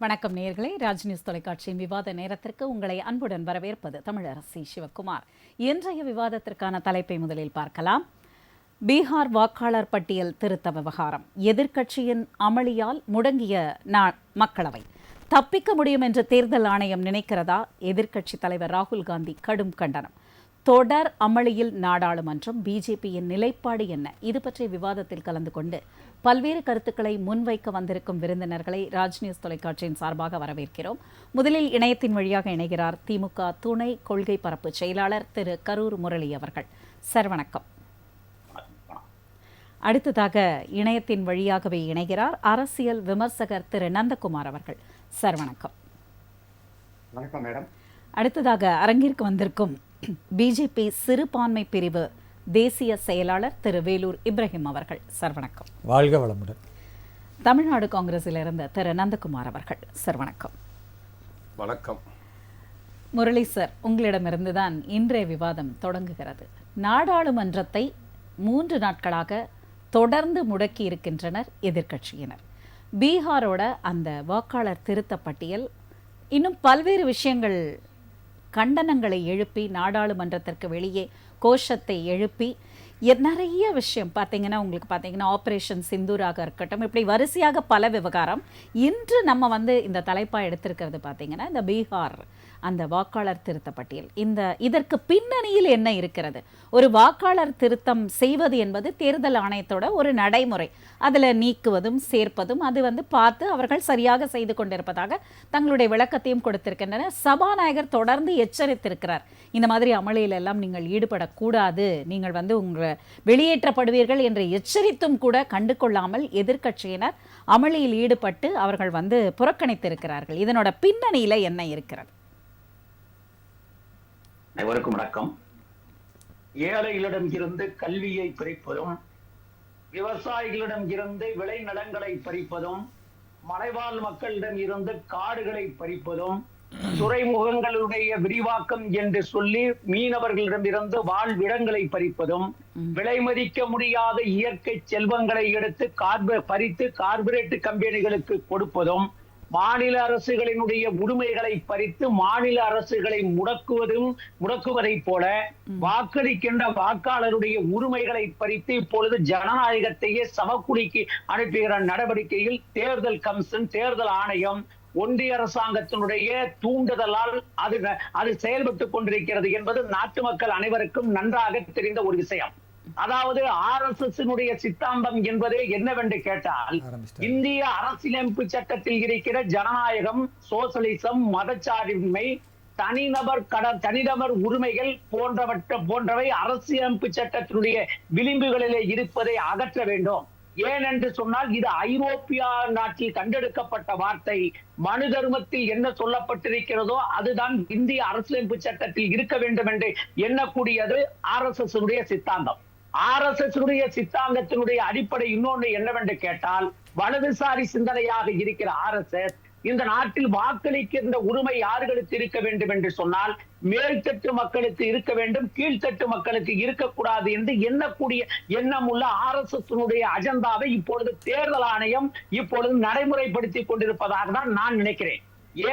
வணக்கம் நேயர்களே, ராஜ் நியூஸ் தொலைக்காட்சியின் விவாத நேரத்திற்கு உங்களை அன்புடன் வரவேற்பது தமிழரசி சிவக்குமார். இன்றைய விவாதத்திற்கான தலைப்பை முதலில் பார்க்கலாம். பீகார் வாக்காளர் பட்டியல் திருத்த விவகாரம், எதிர்க்கட்சியின் அமளியால் முடங்கிய மக்களவை தப்பிக்க முடியும் என்று தேர்தல் ஆணையம் நினைக்கிறதா? எதிர்க்கட்சித் தலைவர் ராகுல் காந்தி கடும் கண்டனம். தொடர் அமளியில் நாடாளுமன்றம், பிஜேபியின் நிலைப்பாடு என்ன? இது பற்றிய விவாதத்தில் கலந்து கொண்டு பல்வேறு கருத்துக்களை முன்வைக்க வந்திருக்கும் விருந்தினர்களை ராஜ் நியூஸ் தொலைக்காட்சியின் சார்பாக வரவேற்கிறோம். முதலில் இணையத்தின் வழியாக இணைகிறார் திமுக துணை கொள்கை பரப்பு செயலாளர் திரு கரூர் முரளி அவர்கள். சார் வணக்கம். அடுத்ததாக இணையத்தின் வழியாகவே இணைகிறார் அரசியல் விமர்சகர் திரு நந்தகுமார் அவர்கள். சார் வணக்கம். வணக்கம் மேடம். அடுத்ததாக அரங்கிற்கு வந்திருக்கும் பிஜேபி சிறுபான்மை பிரிவு தேசிய செயலாளர் திரு வேலூர் இப்ராஹிம் அவர்கள். சார் வணக்கம். வாழ்க வளமுடன். தமிழ்நாடு காங்கிரஸில் இருந்த திரு நந்தகுமார் அவர்கள். சார் வணக்கம். வணக்கம். முரளி சார், உங்களிடமிருந்து தான் இன்றைய விவாதம் தொடங்குகிறது. நாடாளுமன்றத்தை 3 நாட்களாக தொடர்ந்து முடக்கி இருக்கின்றனர் எதிர்க்கட்சியினர். பீகாரோட அந்த வாக்காளர் திருத்த பட்டியல் இன்னும் பல்வேறு விஷயங்கள் கண்டனங்களை எழுப்பி, நாடாளுமன்றத்திற்கு வெளியே கோஷத்தை எழுப்பி, நிறைய விஷயம் பார்த்தீங்கன்னா ஆப்ரேஷன் சிந்தூராக இருக்கட்டும், இப்படி வரிசையாக பல விவகாரம். இன்று நம்ம இந்த தலைப்பாக எடுத்திருக்கிறது பார்த்தீங்கன்னா இந்த பீகார் அந்த வாக்காளர் திருத்த பட்டியல். இதற்கு பின்னணியில் என்ன இருக்கிறது? ஒரு வாக்காளர் திருத்தம் செய்வது என்பது தேர்தல் ஆணையத்தோட ஒரு நடைமுறை. அதில் நீக்குவதும் சேர்ப்பதும் அது பார்த்து அவர்கள் சரியாக செய்து கொண்டிருப்பதாக தங்களுடைய விளக்கத்தையும் கொடுத்திருக்கின்றனர். சபாநாயகர் தொடர்ந்து எச்சரித்திருக்கிறார், இந்த மாதிரி அமளியில் எல்லாம் நீங்கள் ஈடுபடக்கூடாது, நீங்கள் உங்கள் வெளியேற்றப்படுவீர்கள் என்று எச்சரித்தும் கூட கண்டு கொள்ளாமல் எதிர்க்கட்சியினர் அமளியில் ஈடுபட்டு அவர்கள் புறக்கணித்திருக்கிறார்கள். இதனோட பின்னணியில என்ன இருக்கிறது? அனைவருக்கும் வணக்கம். ஏழைகளிடம் இருந்து கல்வியை பறிப்பதும், விவசாயிகளிடம் இருந்து விளைநிலங்களை பறிப்பதும், மலைவாழ் மக்களிடம் இருந்து காடுகளை பறிப்பதும், துறைமுகங்களுடைய விரிவாக்கம் என்று சொல்லி மீனவர்களிடமிருந்து வாழ்விடங்களை பறிப்பதும், விலை மதிக்க முடியாத இயற்கை செல்வங்களை எடுத்து பறித்து கார்பரேட் கம்பெனிகளுக்கு கொடுப்பதும், மாநில அரசுகளினுடைய உரிமைகளை பறித்து மாநில அரசுகளை முடக்குவதை போல வாக்களிக்கின்ற வாக்காளருடைய உரிமைகளை பறித்து இப்பொழுது ஜனநாயகத்தையே சமக்குடிக்கு அனுப்புகிற நடவடிக்கையில் தேர்தல் கமிஷன், தேர்தல் ஆணையம், ஒன்றிய அரசாங்கத்தினுடைய தூண்டுதலால் அது செயல்பட்டுக் கொண்டிருக்கிறது என்பது நாட்டு மக்கள் அனைவருக்கும் நன்றாக தெரிந்த ஒரு விஷயம். அதாவது RSS சித்தாந்தம் என்பது என்னவென்று கேட்டால், இந்திய அரசியலமைப்பு சட்டத்தில் இருக்கிற ஜனநாயகம், சோசலிசம், மதச்சார்பின்மை, தனிநபர் உரிமைகள் போன்றவை அரசியலமைப்பு சட்டத்தினுடைய விளிம்புகளிலே இருப்பதை அகற்ற வேண்டும். ஏனென்று சொன்னால் இது ஐரோப்பியா நாட்டில் கண்டெடுக்கப்பட்ட வார்த்தை. மனு தர்மத்தில் என்ன சொல்லப்பட்டிருக்கிறதோ அதுதான் இந்திய அரசியலமைப்பு சட்டத்தில் இருக்க வேண்டும் என்று எண்ணக்கூடியது RSS சித்தாந்தம். RSS சித்தாந்தத்தினுடைய அடிப்படை இன்னொன்று என்னவென்று கேட்டால், வலதுசாரி சிந்தனையாக இருக்கிற RSS இந்த நாட்டில் வாக்களிக்கின்ற உரிமை யார்களுக்கு இருக்க வேண்டும் என்று சொன்னால், மேல்தட்டு மக்களுக்கு இருக்க வேண்டும், கீழ்த்தட்டு மக்களுக்கு இருக்கக்கூடாது என்று எண்ணக்கூடிய எண்ணம் உள்ள RSS அஜெண்டாவை இப்பொழுது தேர்தல் ஆணையம் இப்பொழுது நடைமுறைப்படுத்தி கொண்டிருப்பதாக தான் நான் நினைக்கிறேன்.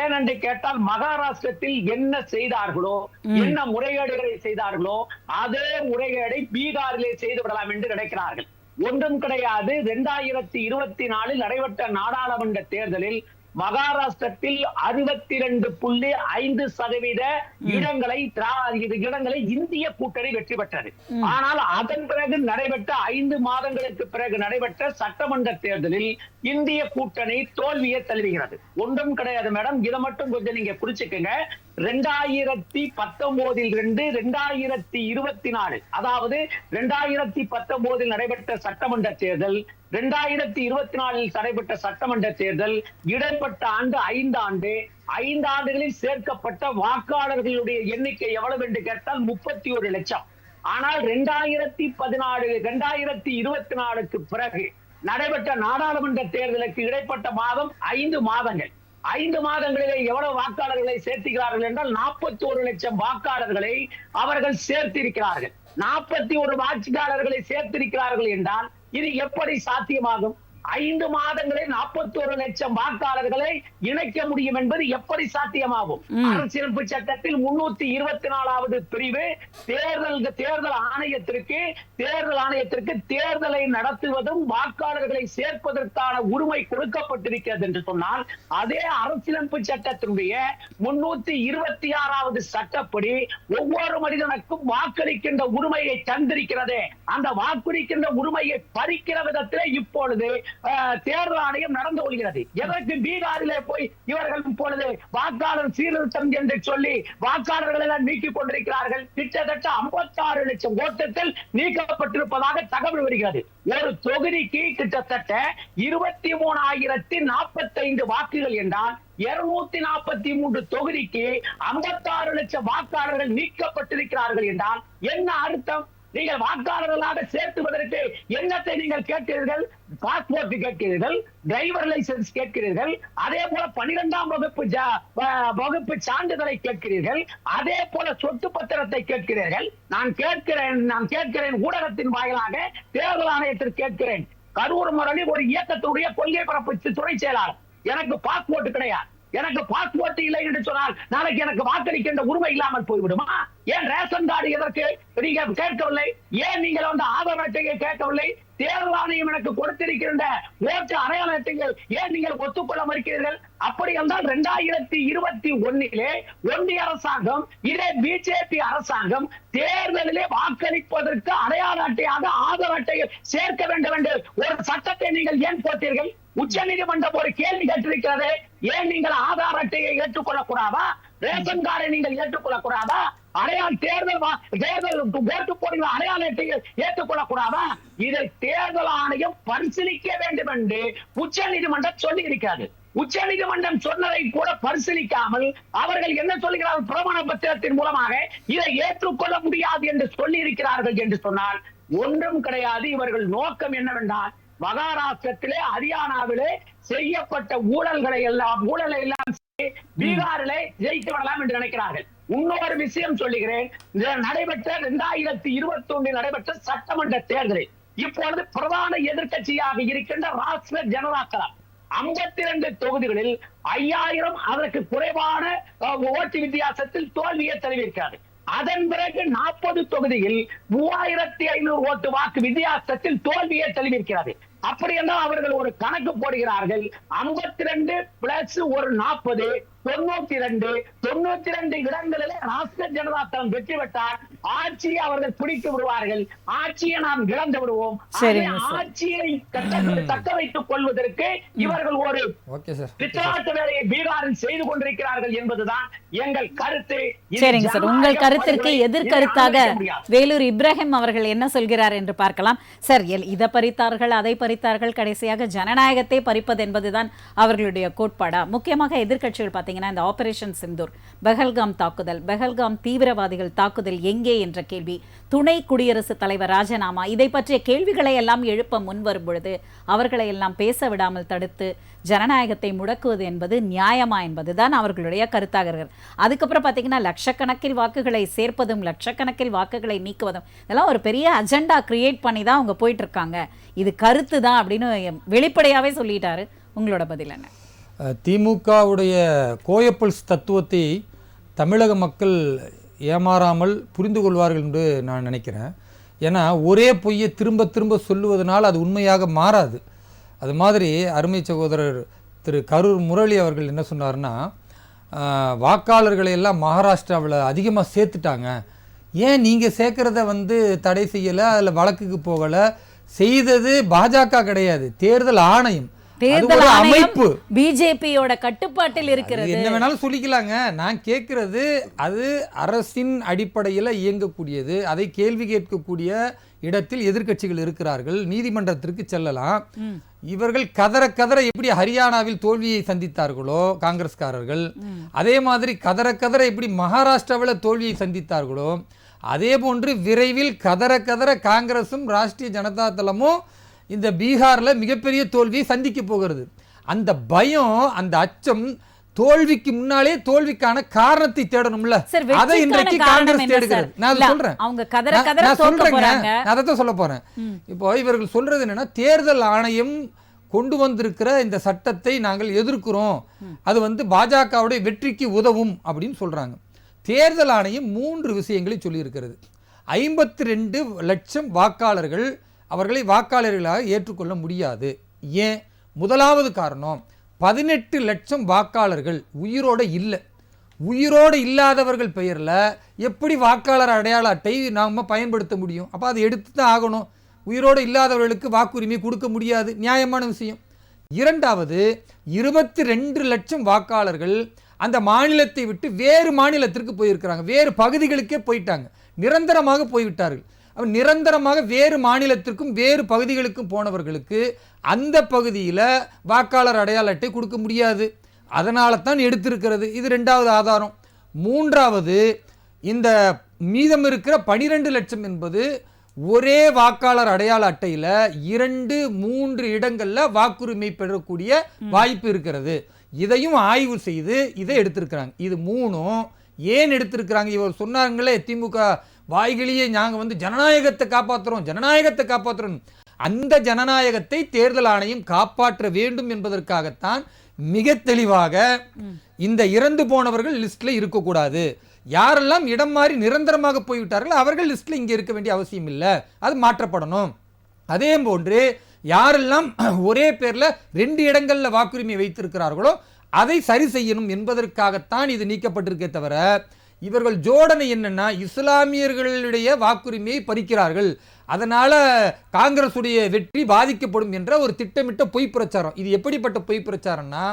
ஏனென்று கேட்டால், மகாராஷ்டிரத்தில் என்ன செய்தார்களோ, என்ன முறைகேடுகளை செய்தார்களோ அதே முறைகேடை பீகாரிலே செய்து விடலாம் என்று நினைக்கிறார்கள். ஒன்றும் கிடையாது. 2024 நடைபெற்ற நாடாளுமன்ற தேர்தலில் மகாராஷ்டிரத்தில் 62.5% இடங்களை இந்திய கூட்டணி வெற்றி பெற்றது. ஆனால் அதன் பிறகு நடைபெற்ற 5 மாதங்களுக்கு பிறகு நடைபெற்ற சட்டமன்ற தேர்தலில் இந்திய கூட்டணி தோல்வியை தழுவுகிறது. ஒன்றும் கிடையாது மேடம், இதை மட்டும் கொஞ்சம் நீங்க குறிச்சுக்கங்க. 2019 2024, அதாவது 2019 நடைபெற்ற சட்டமன்ற தேர்தல், 2024 நடைபெற்ற சட்டமன்ற தேர்தல், இடைப்பட்ட ஆண்டு 5 ஆண்டு. 5 ஆண்டுகளில் சேர்க்கப்பட்ட வாக்காளர்களுடைய எண்ணிக்கை எவ்வளவு என்று கேட்டால் 31 லட்சம். ஆனால் 2024க்கு பிறகு நடைபெற்ற நாடாளுமன்ற தேர்தலுக்கு இடைப்பட்ட மாதம் 5 மாதங்கள். 5 மாதங்களிலே எவ்வளவு வாக்காளர்களை சேர்த்துகிறார்கள் என்றால் 41 லட்சம் வாக்காளர்களை அவர்கள் சேர்த்திருக்கிறார்கள். 41 வாக்காளர்களை சேர்த்திருக்கிறார்கள் என்றால் இது எப்படி சாத்தியமாகும்? 5 மாதங்களில் 41 லட்சம் வாக்காளர்களை இணைக்க முடியும் என்பது எப்படி சாத்தியமாகும்? அரசியலமைப்பு சட்டத்தில் 324வது பிரிவு தேர்தல் ஆணையத்திற்கு தேர்தலை நடத்துவதும் வாக்காளர்களை சேர்ப்பதற்கான உரிமை கொடுக்கப்பட்டிருக்கிறது என்று சொன்னால், அதே அரசியலமைப்பு சட்டத்தினுடைய 326வது சட்டப்படி ஒவ்வொரு மனிதனுக்கும் வாக்களிக்கின்ற உரிமையை தந்திருக்கிறது. அந்த வாக்களிக்கின்ற உரிமையை பறிக்கிற விதத்திலே இப்பொழுது தேர்தல் ஆணையம் நடந்து கொள்கிறது. எதற்கு பீகாரிலே போய் இவர்கள் இப்பொழுது வாக்காளர் சீர்திருத்தம் என்று சொல்லி வாக்காளர்களை எல்லாம் நீக்கிக் கொண்டிருக்கிறார்கள். கிட்டத்தட்ட 56 லட்சம் ஓட்டுகள் நீக்கப்பட்டிருப்பதாக தகவல் வருகிறது. ஒரு தொகுதிக்கு கிட்டத்தட்ட 23,045 வாக்குகள் என்றால் 243 தொகுதிக்கு 56 லட்சம் வாக்காளர்கள் நீக்கப்பட்டிருக்கிறார்கள் என்றால் என்ன அர்த்தம்? நீங்கள் வாக்காளர்களாக சேர்த்துவதற்கு என்னத்தை நீங்கள் கேட்கிறீர்கள்? பாஸ்போர்ட் கேட்கிறீர்கள், டிரைவர் லைசன்ஸ் கேட்கிறீர்கள், அதே போல 12ஆம் வகுப்பு சான்றிதழை கேட்கிறீர்கள், அதே போல சொத்து பத்திரத்தை கேட்கிறீர்கள். நான் கேட்கிறேன் ஊடகத்தின் வாயிலாக தேர்தல் ஆணையத்தில் கேட்கிறேன். கரூர் முரளி ஒரு இயக்கத்துடைய கொள்கை பரப்பு துறை செயலாளர். எனக்கு பாஸ்போர்ட் கிடையாது. எனக்கு பாஸ்போர்ட் இல்லை என்று சொன்னால் நாளைக்கு எனக்கு வாக்களிக்கின்ற உரிமை இல்லாமல் போய்விடுமா? ஏன் ரேஷன் கார்டு எதற்கு நீங்க கேட்கவில்லை? ஏன் நீங்கள் வந்து ஆதார் அட்டையை கேட்கவில்லை? தேர்தல் ஆணையம் எனக்கு கொடுத்திருக்கின்ற ஓட்டு அடையாள அட்டைகள் ஏன் நீங்கள் ஒத்துக்கொள்ள மறுக்கிறீர்கள்? அப்படி என்றால் 2021 ஒன்றிய அரசாங்கம், இதே பிஜேபி அரசாங்கம் தேர்தலிலே வாக்களிப்பதற்கு அடையாள அட்டையாக ஆதார் அட்டையை சேர்க்க வேண்டும் என்று ஒரு சட்டத்தை நீங்கள் ஏன் போட்டீர்கள்? உச்ச நீதிமன்றம் ஒரு கேள்வி கேட்டிருக்கிறது. ஏன் நீங்கள் ஆதார் அட்டையை ஏற்றுக்கொள்ளக்கூடாதா? ரேஷன் கார்டை நீங்கள் ஏற்றுக்கொள்ளக்கூடாதா? தேர்தல் ஓட்டு போடுகிற அடையாள அட்டையை ஏற்றுக்கொள்ளக்கூடாதா? இதை தேர்தல் ஆணையம் பரிசீலிக்க வேண்டும் என்று உச்ச நீதிமன்றம் சொல்லி இருக்கிறது. உச்ச நீதிமன்றம் சொன்னதை கூட பரிசீலிக்காமல் அவர்கள் என்ன சொல்கிறார்கள்? பிரமாண பத்திரத்தின் மூலமாக இதை ஏற்றுக்கொள்ள முடியாது என்று சொல்லி இருக்கிறார்கள் என்று சொன்னால் ஒன்றும் கிடையாது. இவர்கள் நோக்கம் என்னவென்றால், மகாராஷ்டிரத்திலே, ஹரியானாவிலே செய்யப்பட்ட ஊழலை எல்லாம் பீகாரிலே ஜெயித்து விடலாம் என்று நினைக்கிறார்கள். இன்னொரு விஷயம் சொல்லுகிறேன். நடைபெற்ற 2021 நடைபெற்ற சட்டமன்ற தேர்தலில் இப்பொழுது பிரதான எதிர்க்கட்சியாக இருக்கின்ற ராஷ்டிரிய ஜனதா தளம் 52 தொகுதிகளில் 5000 அதற்கு குறைவான ஓட்டு வித்தியாசத்தில் தோல்வியை தழுவியிருக்கிறது. அதன் பிறகு 40 தொகுதியில் 3500 ஓட்டு வாக்கு வித்தியாசத்தில் தோல்வியை தழுவியிருக்கிறது. அப்படி என்றால் அவர்கள் ஒரு கணக்கு போடுகிறார்கள். 52 பிளஸ் ஒரு 40, 92 இடங்களிலே ராஷ்டிரிய ஜனதா தளம் வெற்றி பெற்றார். ஆட்சியை அவர்கள் பிடித்து விடுவார்கள். ஆட்சியை நாம் இழந்து விடுவோம். ஆட்சியை தக்க வைத்துக் கொள்வதற்கு இவர்கள் ஒரு பித்தலாட்ட வேலையை பீகாரில் செய்து கொண்டிருக்கிறார்கள் என்பதுதான் எங்கள் கருத்து. சரிங்க சார், உங்கள் கருத்திற்கு எதிர்கருத்தாக வேலூர் இப்ராஹிம் அவர்கள் என்ன சொல்கிறார் என்று பார்க்கலாம். சார், இதை பறித்தார்கள், அதை பறித்தார்கள், கடைசியாக ஜனநாயகத்தை பறிப்பது என்பதுதான் அவர்களுடைய கோட்பாடா? முக்கியமாக எதிர்க்கட்சிகள் பார்த்தீங்கன்னா இந்த ஆபரேஷன் சிந்தூர், பெஹல்காம் தாக்குதல், பெஹல்காம் தீவிரவாதிகள் தாக்குதல் எங்கே என்ற கேள்வி, துணை குடியரசுத் தலைவர் ராஜினாமா, இதை பற்றிய கேள்விகளை எல்லாம் எழுப்ப முன்வரும் பொழுது அவர்களை எல்லாம் பேச விடாமல் தடுத்து ஜனநாயகத்தை முடக்குவது என்பது நியாயமா என்பதுதான் அவர்களுடைய கருத்தாக இருக்கிறது. அதுக்கப்புறம் பார்த்தீங்கன்னா லட்சக்கணக்கில் வாக்குகளை சேர்ப்பதும் லட்சக்கணக்கில் வாக்குகளை நீக்குவதும் இதெல்லாம் ஒரு பெரிய அஜெண்டா கிரியேட் பண்ணி தான் அவங்க போயிட்டு இருக்காங்க. இது கருத்து தான் அப்படின்னு வெளிப்படையாவே சொல்லிட்டாரு. உங்களோட பதில் என்ன? திமுகவுடைய கோயப்பல்ஸ் தத்துவத்தை தமிழக மக்கள் ஏமாறாமல் புரிந்து கொள்வார்கள் என்று நான் நினைக்கிறேன். ஏன்னா ஒரே பொய்யை திரும்ப திரும்ப சொல்லுவதனால் அது உண்மையாக மாறாது. அது மாதிரி அருமை சகோதரர் திரு கரூர் முரளி அவர்கள் என்ன சொன்னார்னா, வாக்காளர்களை எல்லாம் மகாராஷ்டிராவில் அதிகமாக சேர்த்துட்டாங்க, ஏன் நீங்கள் சேர்க்குறத தடை செய்யலை, அதில் வழக்குக்கு போகலை, செய்தது பாஜக கிடையாது, தேர்தல் ஆணையம். அமைப்பு பிஜேபியோட கட்டுப்பாட்டில் இருக்கிறது. என்ன வேணாலும் சொல்லிக்கலாங்க. நான் கேட்கிறது அது அரசின் அடிப்படையில் இயங்கக்கூடியது. அதை கேள்வி கேட்கக்கூடிய இடத்தில் எதிர்க்கட்சிகள் இருக்கிறார்கள். நீதிமன்றத்திற்கு செல்லலாம். இவர்கள் கதற கதற எப்படி ஹரியானாவில் தோல்வியை சந்தித்தார்களோ காங்கிரஸ்காரர்கள், அதே மாதிரி கதற கதற எப்படி மகாராஷ்டிராவில் தோல்வியை சந்தித்தார்களோ, அதே போன்று விரைவில் கதற கதற காங்கிரசும் ராஷ்டிரிய ஜனதா தளமும் இந்த பீகாரில் மிகப்பெரிய தோல்வியை சந்திக்க போகிறது. அந்த பயம், அந்த அச்சம், தோல்விக்கு முன்னாலே தோல்விக்கான காரணத்தை தேடணும்ல, அதை இன்றைக்கு காங்கிரஸ் தேடுகிறது. நான் சொல்றேன், நான் அதைத்தான் சொல்ல போறேன். இப்போ இவர்கள் சொல்றது என்னன்னா, தேர்தல் ஆணையம் கொண்டு வந்திருக்கிற இந்த சட்டத்தை நாங்கள் எதிர்க்கிறோம், அது வந்து பாஜகவுடைய வெற்றிக்கு உதவும் அப்படின்னு சொல்றாங்க. தேர்தல் ஆணையம் 3 விஷயங்களை சொல்லியிருக்கிறது. 52 லட்சம் வாக்காளர்கள் அவர்களை வாக்காளர்களாக ஏற்றுக்கொள்ள முடியாது. ஏன்? முதலாவது காரணம், 18 லட்சம் வாக்காளர்கள் உயிரோடு இல்லை. உயிரோடு இல்லாதவர்கள் பெயரில் எப்படி வாக்காளர் அடையாள அட்டை நாம் பயன்படுத்த முடியும்? அப்போ அதை எடுத்து தான் ஆகணும். உயிரோடு இல்லாதவர்களுக்கு வாக்குரிமை கொடுக்க முடியாது, நியாயமான விஷயம். இரண்டாவது, 22 லட்சம் வாக்காளர்கள் அந்த மாநிலத்தை விட்டு வேறு மாநிலத்திற்கு போயிருக்கிறாங்க, வேறு பகுதிகளுக்கே போயிட்டாங்க, நிரந்தரமாக போய்விட்டார்கள். நிரந்தரமாக வேறு மாநிலத்திற்கும் வேறு பகுதிகளுக்கும் போனவர்களுக்கு அந்த பகுதியில் வாக்காளர் அடையாள அட்டை கொடுக்க முடியாது. அதனால தான் எடுத்திருக்கிறது. இது 2வது ஆதாரம். 3வது, இந்த மீதம் இருக்கிற 12 லட்சம் என்பது ஒரே வாக்காளர் அடையாள அட்டையில் 2-3 இடங்களில் வாக்குரிமை பெறக்கூடிய வாய்ப்பு இருக்கிறது. இதையும் ஆய்வு செய்து இதை எடுத்திருக்கிறாங்க. இது 3ம் ஏன் எடுத்திருக்கிறாங்க? இவர் சொன்னாங்களே, திமுக வாய்களியே நாங்கள் வந்து ஜனநாயகத்தை காப்பாற்றுறோம். அந்த ஜனநாயகத்தை தேர்தல் ஆணையம் காப்பாற்ற வேண்டும் என்பதற்காகத்தான் மிக தெளிவாக இந்த இறந்து போனவர்கள் லிஸ்ட்ல இருக்கக்கூடாது. யாரெல்லாம் இடம் மாறி நிரந்தரமாக போய்விட்டார்கள் அவர்கள் லிஸ்ட்ல இங்கே இருக்க வேண்டிய அவசியம் இல்லை, அது மாற்றப்படணும். அதே போன்று யாரெல்லாம் ஒரே பேர்ல 2 இடங்கள்ல வாக்குரிமை வைத்திருக்கிறார்களோ அதை சரி செய்யணும் என்பதற்காகத்தான் இது நீக்கப்பட்டிருக்கே தவிர, இவர்கள் ஜோடனை என்னன்னா இஸ்லாமியர்களுடைய வாக்குரிமையை பறிக்கிறார்கள், அதனால காங்கிரசுடைய வெற்றி பாதிக்கப்படும் என்ற ஒரு திட்டமிட்ட பொய் பிரச்சாரம். இது எப்படிப்பட்ட பொய் பிரச்சாரம்னா,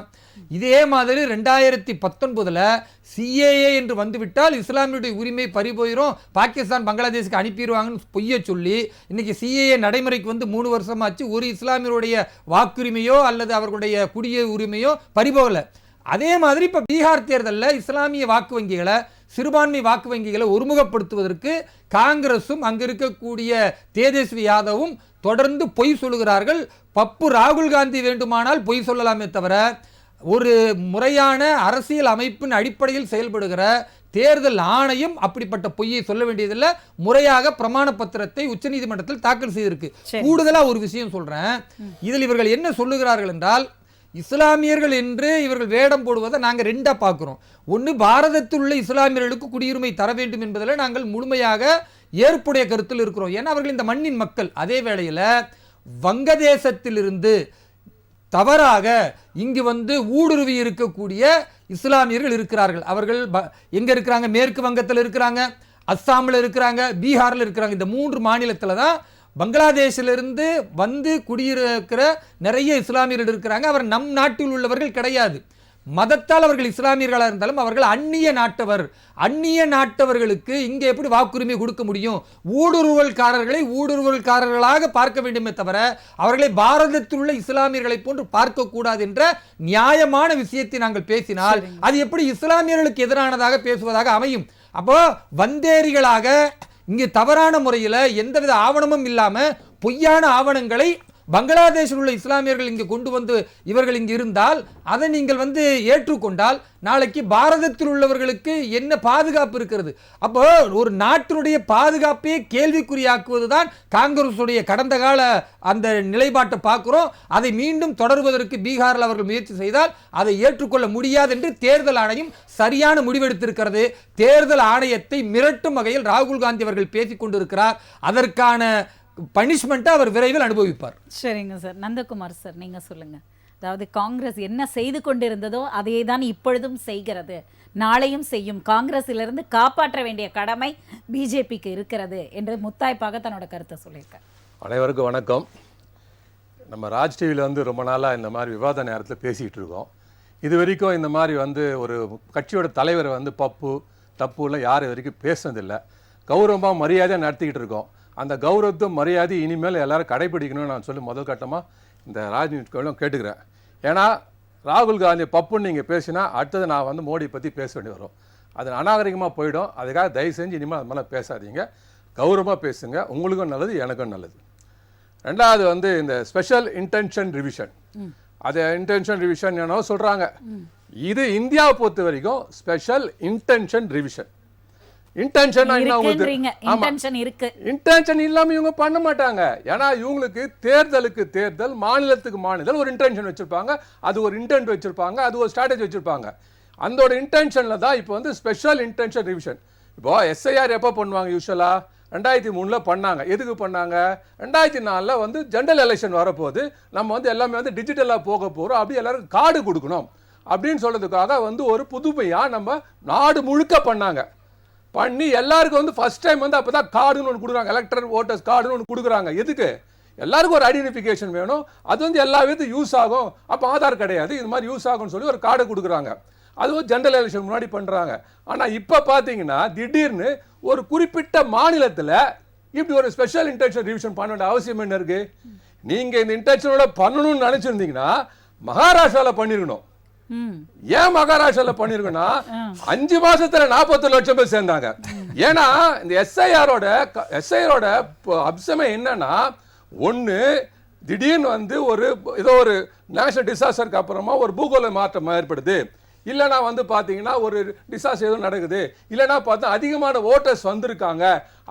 இதே மாதிரி 2019 சிஏஏ என்று வந்துவிட்டால் இஸ்லாமியுடைய உரிமை பறிபோயிரும், பாகிஸ்தான் பங்களாதேஷுக்கு அனுப்பிடுவாங்கன்னு பொய்ய சொல்லி இன்னைக்கு சிஏஏ நடைமுறைக்கு வந்து 3 வருஷமாச்சு, ஒரு இஸ்லாமியருடைய வாக்குரிமையோ அல்லது அவர்களுடைய குடிய உரிமையோ பறிபோகல. அதே மாதிரி இப்ப பீகார் தேர்தலில் இஸ்லாமிய வாக்கு வங்கிகளை, சிறுபான்மை வாக்கு வங்கிகளை ஒருமுகப்படுத்துவதற்கு காங்கிரசும் அங்க இருக்கக்கூடிய தேஜஸ்வி யாதவும் தொடர்ந்து பொய் சொல்லுகிறார்கள். பப்பு ராகுல் காந்தி வேண்டுமானால் பொய் சொல்லலாமே தவிர, ஒரு முறையான அரசியல் அமைப்பின் அடிப்படையில் செயல்படுகிற தேர்தல் ஆணையம் அப்படிப்பட்ட பொய்யை சொல்ல வேண்டியதில்லை. முறையாக பிரமாண பத்திரத்தை உச்சநீதிமன்றத்தில் தாக்கல் செய்திருக்கு. கூடுதலா ஒரு விஷயம் சொல்றேன், இதில் இவர்கள் என்ன சொல்லுகிறார்கள் என்றால், இஸ்லாமியர்கள் என்று இவர்கள் வேடம் போடுவதை நாங்கள் 2ஆ பார்க்கிறோம். ஒன்று, பாரதத்தில் உள்ள இஸ்லாமியர்களுக்கு குடியுரிமை தர வேண்டும் என்பதில் நாங்கள் முழுமையாக ஏற்புடைய கருத்தில் இருக்கிறோம், ஏன்னா அவர்கள் இந்த மண்ணின் மக்கள். அதே வேளையில் வங்கதேசத்திலிருந்து தவறாக இங்கு வந்து ஊடுருவி இருக்கக்கூடிய இஸ்லாமியர்கள் இருக்கிறார்கள். அவர்கள் எங்க இருக்கிறாங்க? மேற்கு வங்கத்தில் இருக்கிறாங்க, அஸ்ஸாமில் இருக்கிறாங்க, பீகாரில் இருக்கிறாங்க. இந்த 3 மாநிலத்தில் தான் பங்களாதேஷிலிருந்து வந்து குடியிருக்கிற நிறைய இஸ்லாமியர்கள் இருக்கிறாங்க. அவர் நம் நாட்டில் உள்ளவர்கள் கிடையாது. மதத்தால் அவர்கள் இஸ்லாமியர்களாக இருந்தாலும் அவர்கள் அந்நிய நாட்டவர். அந்நிய நாட்டவர்களுக்கு இங்கே எப்படி வாக்குரிமை கொடுக்க முடியும்? ஊடுருவல்காரர்களை ஊடுருவல்காரர்களாக பார்க்க வேண்டுமே தவிர அவர்களை பாரதத்தில் உள்ள இஸ்லாமியர்களை போன்று பார்க்கக்கூடாது என்ற நியாயமான விஷயத்தை நாங்கள் பேசினால் அது எப்படி இஸ்லாமியர்களுக்கு எதிரானதாக பேசுவதாக அமையும்? அப்போ வந்தேரிகளாக இங்கு தவறான முறையில் எந்தவித ஆவணமும் இல்லாம பொய்யான ஆவணங்களை பங்களாதேஷில் உள்ள இஸ்லாமியர்கள் இங்கு கொண்டு வந்து இவர்கள் இங்கு இருந்தால் அதை நீங்கள் வந்து ஏற்றுக்கொண்டால் நாளைக்கு பாரதத்தில் உள்ளவர்களுக்கு என்ன பாதுகாப்பு இருக்கிறது? அப்போ ஒரு நாட்டினுடைய பாதுகாப்பை கேள்விக்குறியாக்குவதுதான் காங்கிரசுடைய கடந்த கால அந்த நிலைப்பாட்டை பார்க்கிறோம். அதை மீண்டும் தொடர்வதற்கு பீகாரில் அவர்கள் முயற்சி செய்தால் அதை ஏற்றுக்கொள்ள முடியாது என்று தேர்தல் ஆணையம் சரியான முடிவெடுத்திருக்கிறது. தேர்தல் ஆணையத்தை மிரட்டும் வகையில் ராகுல் காந்தி அவர்கள் பேசிக் கொண்டிருக்கிறார். அதற்கான பனிஷ்மெண்ட்டை அவர் விரைவில் அனுபவிப்பார். சரிங்க சார். நந்தகுமார் சார், நீங்க சொல்லுங்க. அதாவது காங்கிரஸ் என்ன செய்து கொண்டிருந்ததோ அதை தான் இப்பொழுதும் செய்கிறது, நாளையும் செய்யும். காங்கிரஸிலிருந்து காப்பாற்ற வேண்டிய கடமை பிஜேபிக்கு இருக்கிறது என்று முத்தாய்ப்பாக தன்னோட கருத்தை சொல்லியிருக்கார். அனைவருக்கும் வணக்கம். நம்ம ராஜ் டிவியில் வந்து ரொம்ப நாளாக இந்த மாதிரி விவாத நேரத்தில் பேசிக்கிட்டு இருக்கோம். இது வரைக்கும் இந்த மாதிரி வந்து ஒரு கட்சியோட தலைவரை வந்து பப்பு தப்புலாம் யார் இது வரைக்கும் பேசுனதில்லை. கௌரவமாக மரியாதையாக நடத்திக்கிட்டு இருக்கோம். அந்த கௌரவத்தை மரியாதை இனிமேல் எல்லாரும் கடைபிடிக்கணும்னு நான் சொல்லி முதல் கட்டமாக இந்த ராஜ்நிதிகளும் கேட்டுக்கிறேன். ஏன்னா ராகுல் காந்தி பப்புன்னு நீங்கள் பேசினா அடுத்தது நான் வந்து மோடி பற்றி பேச வேண்டி வரும், அது அநாகரிகமாக போயிடும். அதுக்காக தயவு செஞ்சு இனிமேல் அது மேலே பேசாதீங்க, கௌரவமாக பேசுங்க, உங்களுக்கும் நல்லது எனக்கும் நல்லது. ரெண்டாவது வந்து இந்த ஸ்பெஷல் இன்டென்ஷன் ரிவிஷன், அது இன்டென்ஷன் ரிவிஷன் என்னோ சொல்கிறாங்க. இது இந்தியாவை பொறுத்த வரைக்கும் ஸ்பெஷல் இன்டென்ஷன் ரிவிஷன். இன்டென்ஷன் என்ன உங்களுக்கு? இன்டென்ஷன் இருக்கு. இன்டென்ஷன் இல்லாம இவங்க பண்ண மாட்டாங்க. ஏன்னா இவங்களுக்கு தேர்தலுக்கு தேர்தல், மாநிலத்துக்கு மாநிலம் ஒரு இன்டென்ஷன் வச்சிருப்பாங்க, அது ஒரு இன்டென்ட் வச்சிருப்பாங்க, அது ஒரு ஸ்ட்ராட்டஜி வச்சிருப்பாங்க. அந்த இன்டென்ஷன்ல தான் இப்போ வந்து ஸ்பெஷல் இன்டென்ஷன் ரிவிஷன். இப்போ எஸ்ஐஆர் எப்போ பண்ணுவாங்க? யூஸ்வலா 2003 பண்ணாங்க. எதுக்கு பண்ணாங்க? 2004 வந்து ஜெனரல் எலெக்ஷன் வரப்போகுது, நம்ம வந்து எல்லாமே வந்து டிஜிட்டலாக போக போகிறோம், அப்படி எல்லாரும் கார்டு கொடுக்கணும் அப்படின்னு சொல்றதுக்காக வந்து ஒரு புதுமையாக நம்ம நாடு முழுக்க பண்ணாங்க. பண்ணி எல்லாருக்கும் வந்து ஃபர்ஸ்ட் டைம் வந்து அப்போ தான் கார்டுன்னு ஒன்று கொடுக்குறாங்க, எலக்ட்ரல் ஓட்டர்ஸ் கார்டுன்னு ஒன்று கொடுக்குறாங்க. எதுக்கு? எல்லாருக்கும் ஒரு ஐடென்டிஃபிகேஷன் வேணும், அது வந்து எல்லா விதத்துக்கும் யூஸ் ஆகும். அப்போ ஆதார் கிடையாது, இது மாதிரி யூஸ் ஆகும்னு சொல்லி ஒரு கார்டை கொடுக்குறாங்க. அதுவும் ஜெனரல் எலெக்ஷன் முன்னாடி பண்ணுறாங்க. ஆனால் இப்போ பார்த்தீங்கன்னா திடீர்னு ஒரு குறிப்பிட்ட மாநிலத்தில் இப்படி ஒரு ஸ்பெஷல் இன்டென்ஷன் ரிவிஷன் பண்ண வேண்டிய அவசியம் என்ன இருக்கு? நீங்கள் இந்த இன்டென்ஷனோட பண்ணணும்னு நினச்சிருந்தீங்கன்னா மகாராஷ்டிராவில் பண்ணிருக்கணும். ஏன் மகாராஷ்டிரால பண்ணிருக்கா? 5 மாசத்துல 40 லட்சம் பேர் சேர்ந்தாங்க. ஏன்னா இந்த எஸ்ஐஆரோட அம்சமே என்னன்னா, ஒண்ணு திடீர்னு வந்து ஒரு ஏதோ ஒரு நேஷனல் டிசாஸ்டருக்கு அப்புறமா ஒரு பூகோள மாற்றம் ஏற்படுது, இல்லைனா வந்து பாத்தீங்கன்னா ஒரு டிசாஸ்டர் எதுவும் நடக்குது, இல்லைனா பார்த்தா அதிகமான ஓட்டர்ஸ் வந்திருக்காங்க